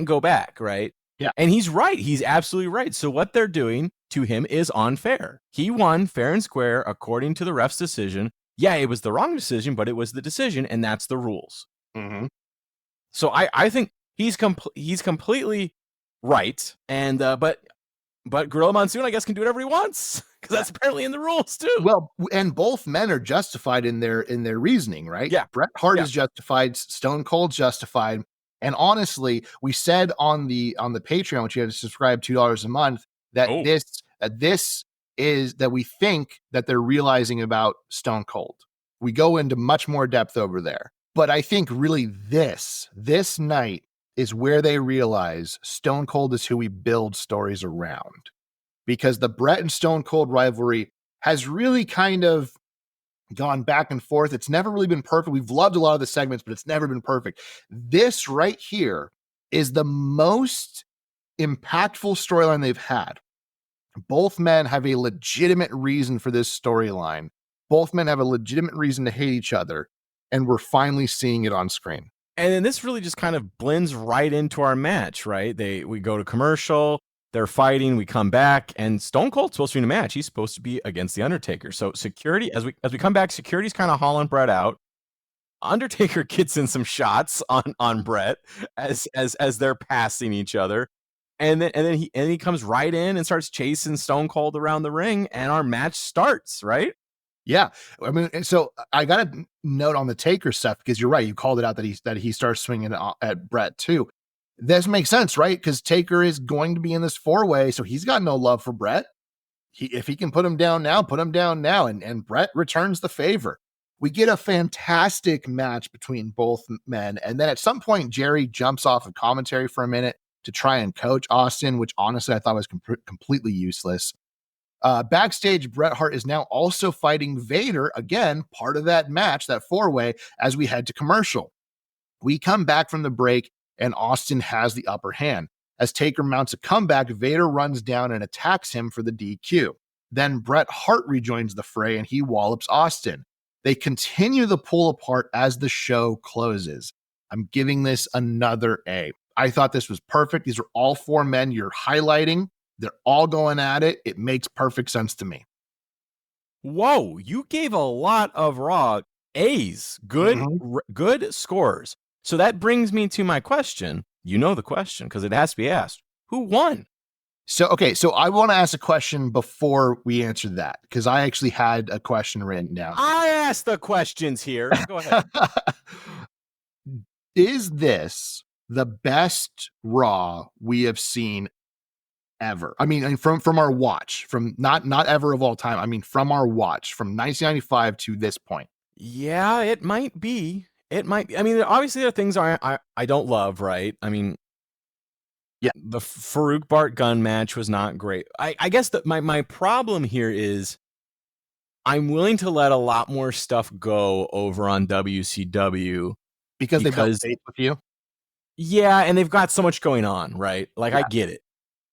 go back, right? Yeah. And he's right. He's absolutely right. So what they're doing to him is unfair. He won fair and square according to the ref's decision. Yeah, it was the wrong decision, but it was the decision, and that's the rules. Mm-hmm. So I think he's completely right, and but Gorilla Monsoon, I guess, can do whatever he wants because that's apparently in the rules too. Well, and both men are justified in their reasoning, right? Yeah, Bret Hart is justified, Stone Cold's justified, and honestly, we said on the Patreon, which you have to subscribe $2 a month, that this is that we think that they're realizing about Stone Cold. We go into much more depth over there. But I think really this night is where they realize Stone Cold is who we build stories around. Because the Bret and Stone Cold rivalry has really kind of gone back and forth. It's never really been perfect. We've loved a lot of the segments, but it's never been perfect. This right here is the most impactful storyline they've had. Both men have a legitimate reason for this storyline. Both men have a legitimate reason to hate each other. And we're finally seeing it on screen. And then this really just kind of blends right into our match, right? We go to commercial, they're fighting, we come back, and Stone Cold's supposed to be in a match. He's supposed to be against the Undertaker. So security, as we come back, security's kind of hauling Bret out. Undertaker gets in some shots on Bret as they're passing each other. And then he comes right in and starts chasing Stone Cold around the ring, and our match starts, right? Yeah. I mean, so I got a note on the Taker stuff because you're right. You called it out that he starts swinging at Brett too. This makes sense, right? Because Taker is going to be in this 4-way, so he's got no love for Brett. If he can put him down now, put him down now. And Brett returns the favor. We get a fantastic match between both men. And then at some point, Jerry jumps off of commentary for a minute to try and coach Austin, which honestly I thought was completely useless. Backstage, Bret Hart is now also fighting Vader, again, part of that match, that 4-way, as we head to commercial. We come back from the break, and Austin has the upper hand. As Taker mounts a comeback, Vader runs down and attacks him for the DQ. Then Bret Hart rejoins the fray, and he wallops Austin. They continue the pull apart as the show closes. I'm giving this another A. I thought this was perfect. These are all 4 men you're highlighting. They're all going at it. It makes perfect sense to me. Whoa, you gave a lot of Raw A's. Good, good scores. So that brings me to my question. You know the question because it has to be asked. Who won? So I want to ask a question before we answer that because I actually had a question written down. I asked the questions here. Go ahead. Is this the best Raw we have seen ever? I mean, from our watch, from not ever of all time. I mean, from our watch, from 1995 to this point. Yeah, it might be. It might be. I mean, obviously there are things I don't love, right? I mean, yeah, the Farouk Bart gun match was not great. I guess that my problem here is I'm willing to let a lot more stuff go over on WCW because they've got faith with you. Yeah, and they've got so much going on, right? Like I get it.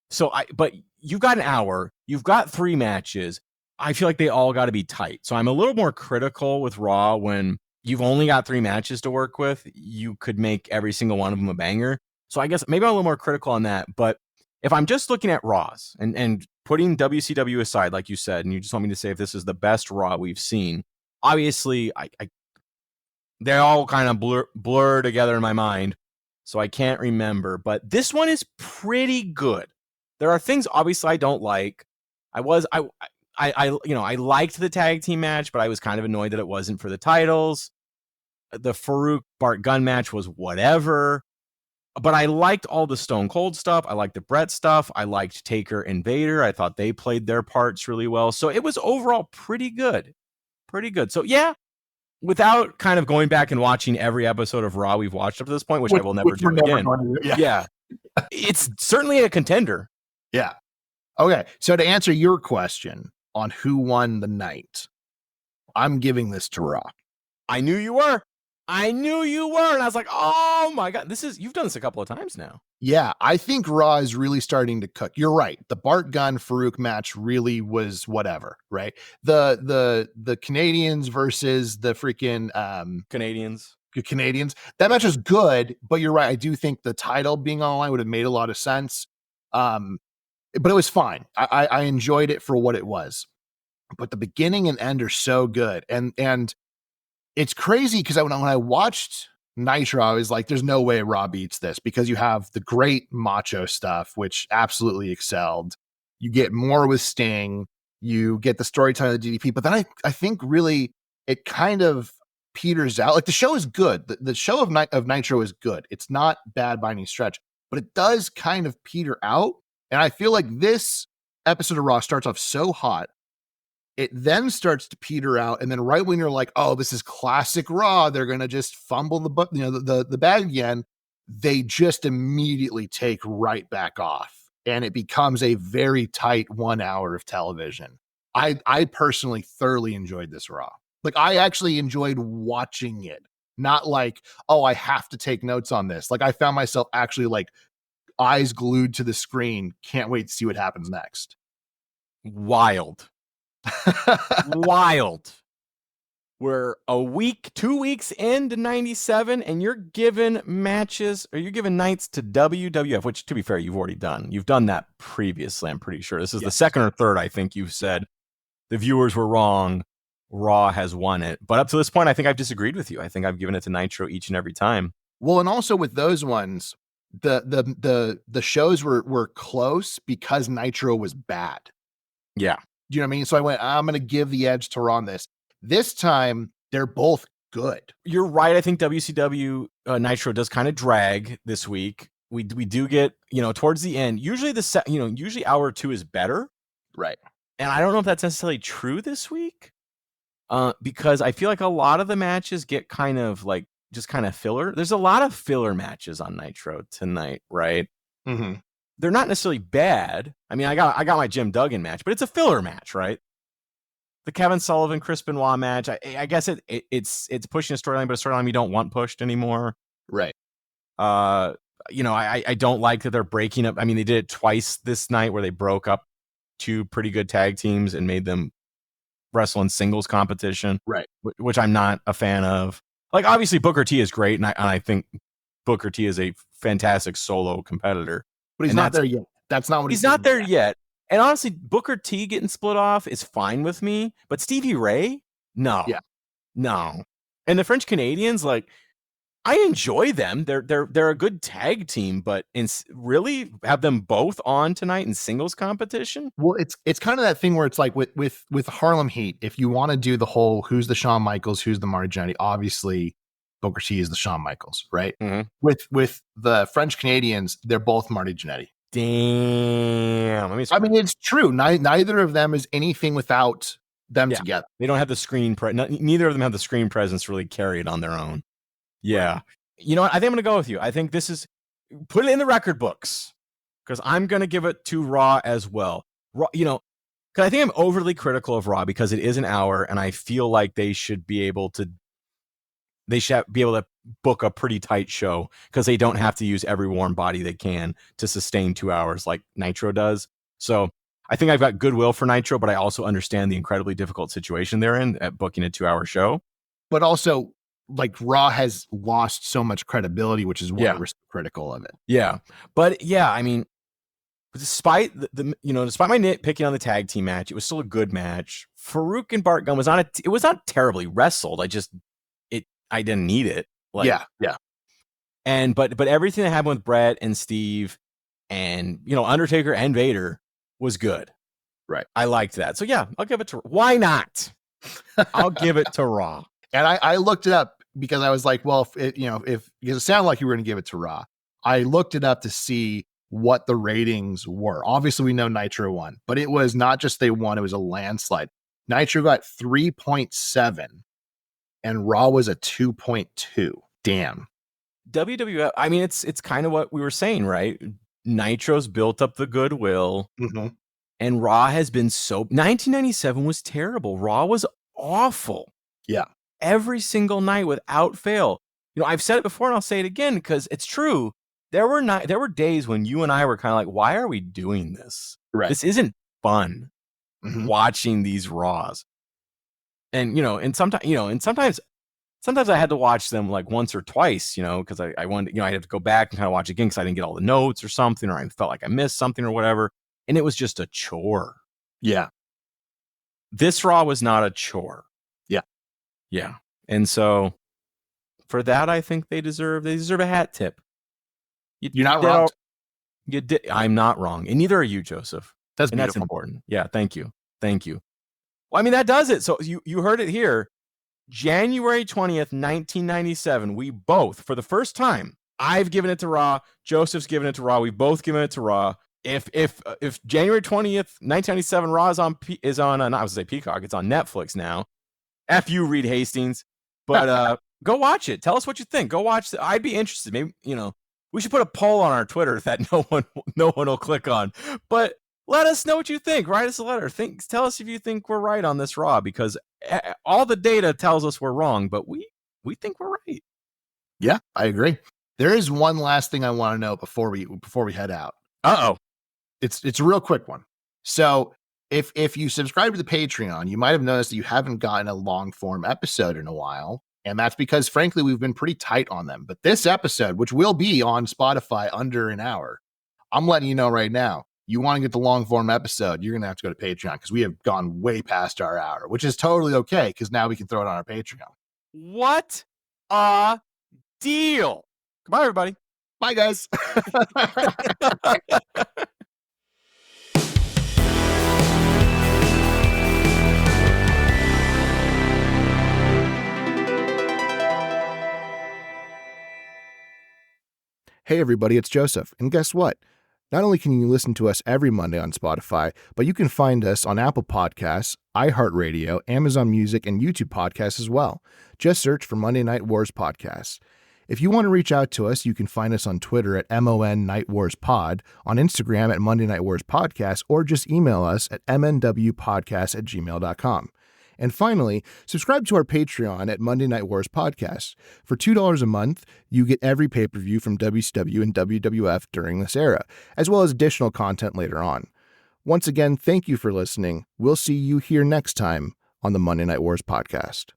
So but you've got an hour, you've got 3 matches. I feel like they all got to be tight. So I'm a little more critical with Raw when you've only got 3 matches to work with. You could make every single one of them a banger. So I guess maybe I'm a little more critical on that. But if I'm just looking at Raws and putting WCW aside, like you said, and you just want me to say if this is the best Raw we've seen, obviously they all kind of blur together in my mind. So I can't remember. But this one is pretty good. There are things obviously I don't like. I liked the tag team match, but I was kind of annoyed that it wasn't for the titles. The Farouk Bart gun match was whatever. But I liked all the Stone Cold stuff. I liked the Brett stuff. I liked Taker and Vader. I thought they played their parts really well. So it was overall pretty good. Pretty good. So yeah, without kind of going back and watching every episode of Raw we've watched up to this point, which I will never do again. Yeah. It's certainly a contender. Yeah. Okay. So to answer your question on who won the night, I'm giving this to Raw. I knew you were. And I was like, oh my God, you've done this a couple of times now. Yeah, I think Raw is really starting to cook. You're right. The Bart Gunn Farouk match really was whatever, right? The Canadians versus the freaking Canadians. That match was good, but you're right. I do think the title being on the line would have made a lot of sense. But it was fine. I enjoyed it for what it was. But the beginning and end are so good. And it's crazy because when I watched Nitro, I was like, there's no way Raw beats this because you have the great macho stuff, which absolutely excelled. You get more with Sting. You get the storytelling of the DDP. But then I think really it kind of peters out. Like the show is good. The show of Nitro is good. It's not bad by any stretch, but it does kind of peter out. And I feel like this episode of Raw starts off so hot. It then starts to peter out, and then right when you're like, "Oh, this is classic Raw," they're gonna just fumble the bag again. They just immediately take right back off, and it becomes a very tight 1 hour of television. I personally thoroughly enjoyed this Raw. Like I actually enjoyed watching it, not like, "Oh, I have to take notes on this." Like I found myself actually like eyes glued to the screen. Can't wait to see what happens next. Wild. We're 2 weeks into 97 and you're giving nights to WWF, which to be fair, you've already done. You've done that previously, I'm pretty sure. This is the second or third, I think you've said. The viewers were wrong. Raw has won it. But up to this point, I think I've disagreed with you. I think I've given it to Nitro each and every time. Well, and also with those ones, the shows were close because Nitro was bad. Yeah. Do you know what I mean? So I went, I'm going to give the edge to Raw on this. This time, they're both good. You're right. I think WCW Nitro does kind of drag this week. We do get, towards the end, usually usually hour 2 is better. Right. And I don't know if that's necessarily true this week. Because I feel like a lot of the matches get kind of like just kind of filler. There's a lot of filler matches on Nitro tonight, right? Mm-hmm. They're not necessarily bad. I mean, I got my Jim Duggan match, but it's a filler match, right? The Kevin Sullivan Chris Benoit match. I guess it's pushing a storyline, but a storyline we don't want pushed anymore. Right. I don't like that they're breaking up. I mean, they did it twice this night where they broke up 2 pretty good tag teams and made them wrestle in singles competition, right? Which I'm not a fan of. Like, obviously Booker T is great, and I think Booker T is a fantastic solo competitor, but he's not there yet. That's not what he's not there yet. And honestly, Booker T getting split off is fine with me, but Stevie Ray, no, no. And the French Canadians, like, I enjoy them. They're a good tag team, but really have them both on tonight in singles competition. Well, it's kind of that thing where it's like with Harlem Heat. If you want to do the whole who's the Shawn Michaels, who's the Marty Jannetty, obviously Booker T is the Shawn Michaels, right? Mm-hmm. With the French Canadians, they're both Marty Jannetty. Damn. I mean, it's true. Neither of them is anything without them together. They don't have the screen. Neither of them have the screen presence to really carry it on their own. Yeah. Right. You know what? I think I'm going to go with you. I think this is, put it in the record books, because I'm going to give it to Raw as well. Raw, because I think I'm overly critical of Raw because it is an hour, and I feel like they should be able to book a pretty tight show, because they don't have to use every warm body they can to sustain 2 hours like Nitro does. So I think I've got goodwill for Nitro, but I also understand the incredibly difficult situation they're in at booking a 2-hour show. But also, like, Raw has lost so much credibility, which is why we're so critical of it. Yeah. But yeah, I mean, despite despite my nitpicking on the tag team match, it was still a good match. Farouk and Bart Gunn was not terribly wrestled. I didn't need it. Like, yeah. And but everything that happened with Brett and Steve and Undertaker and Vader was good. Right. I liked that. So yeah, I'll give it to. Why not? I'll give it to Raw. And I looked it up because I was like, well, because it sounded like you were going to give it to Raw. I looked it up to see what the ratings were. Obviously, we know Nitro won, but it was not just they won; it was a landslide. Nitro got 3.7, and Raw was a 2.2. Damn. WWF. I mean, it's kind of what we were saying, right? Nitro's built up the goodwill, and Raw has been 1997 was terrible. Raw was awful. Yeah. Every single night without fail. I've said it before and I'll say it again because it's true. There were days when you and I were kind of like, why are we doing this? Right. This isn't fun watching these Raws. And, sometimes I had to watch them like once or twice, because I wanted, I had to go back and kind of watch again because I didn't get all the notes or something, or I felt like I missed something or whatever. And it was just a chore. Yeah. This Raw was not a chore. Yeah. And so for that, I think they deserve a hat tip. You're not wrong. I'm not wrong. And neither are you, Joseph. That's important. Yeah. Thank you. Well, I mean, that does it. So you heard it here. January 20th, 1997. We both, for the first time, I've given it to Raw. Joseph's given it to Raw. We've both given it to Raw. If January 20th, 1997 Raw is on not I was gonna say Peacock, it's on Netflix now. F you, Reed Hastings. But go watch it. Tell us what you think. Go watch it. I'd be interested. Maybe, we should put a poll on our Twitter that no one will click on. But let us know what you think. Write us a letter. Tell us if you think we're right on this Raw, because all the data tells us we're wrong, but we think we're right. Yeah, I agree. There is one last thing I want to know before we head out. Uh-oh. It's a real quick one. So if you subscribe to the Patreon, you might have noticed that you haven't gotten a long form episode in a while. And that's because, frankly, we've been pretty tight on them. But this episode, which will be on Spotify under an hour, I'm letting you know right now, you want to get the long form episode, you're going to have to go to Patreon, because we have gone way past our hour, which is totally okay, because now we can throw it on our Patreon. What a deal. Goodbye, everybody. Bye, guys. Hey, everybody, it's Joseph. And guess what? Not only can you listen to us every Monday on Spotify, but you can find us on Apple Podcasts, iHeartRadio, Amazon Music, and YouTube Podcasts as well. Just search for Monday Night Wars Podcast. If you want to reach out to us, you can find us on Twitter at MON Night Wars Pod, on Instagram at Monday Night Wars Podcast, or just email us at mnwpodcast@gmail.com. And finally, subscribe to our Patreon at Monday Night Wars Podcast. For $2 a month, you get every pay-per-view from WCW and WWF during this era, as well as additional content later on. Once again, thank you for listening. We'll see you here next time on the Monday Night Wars Podcast.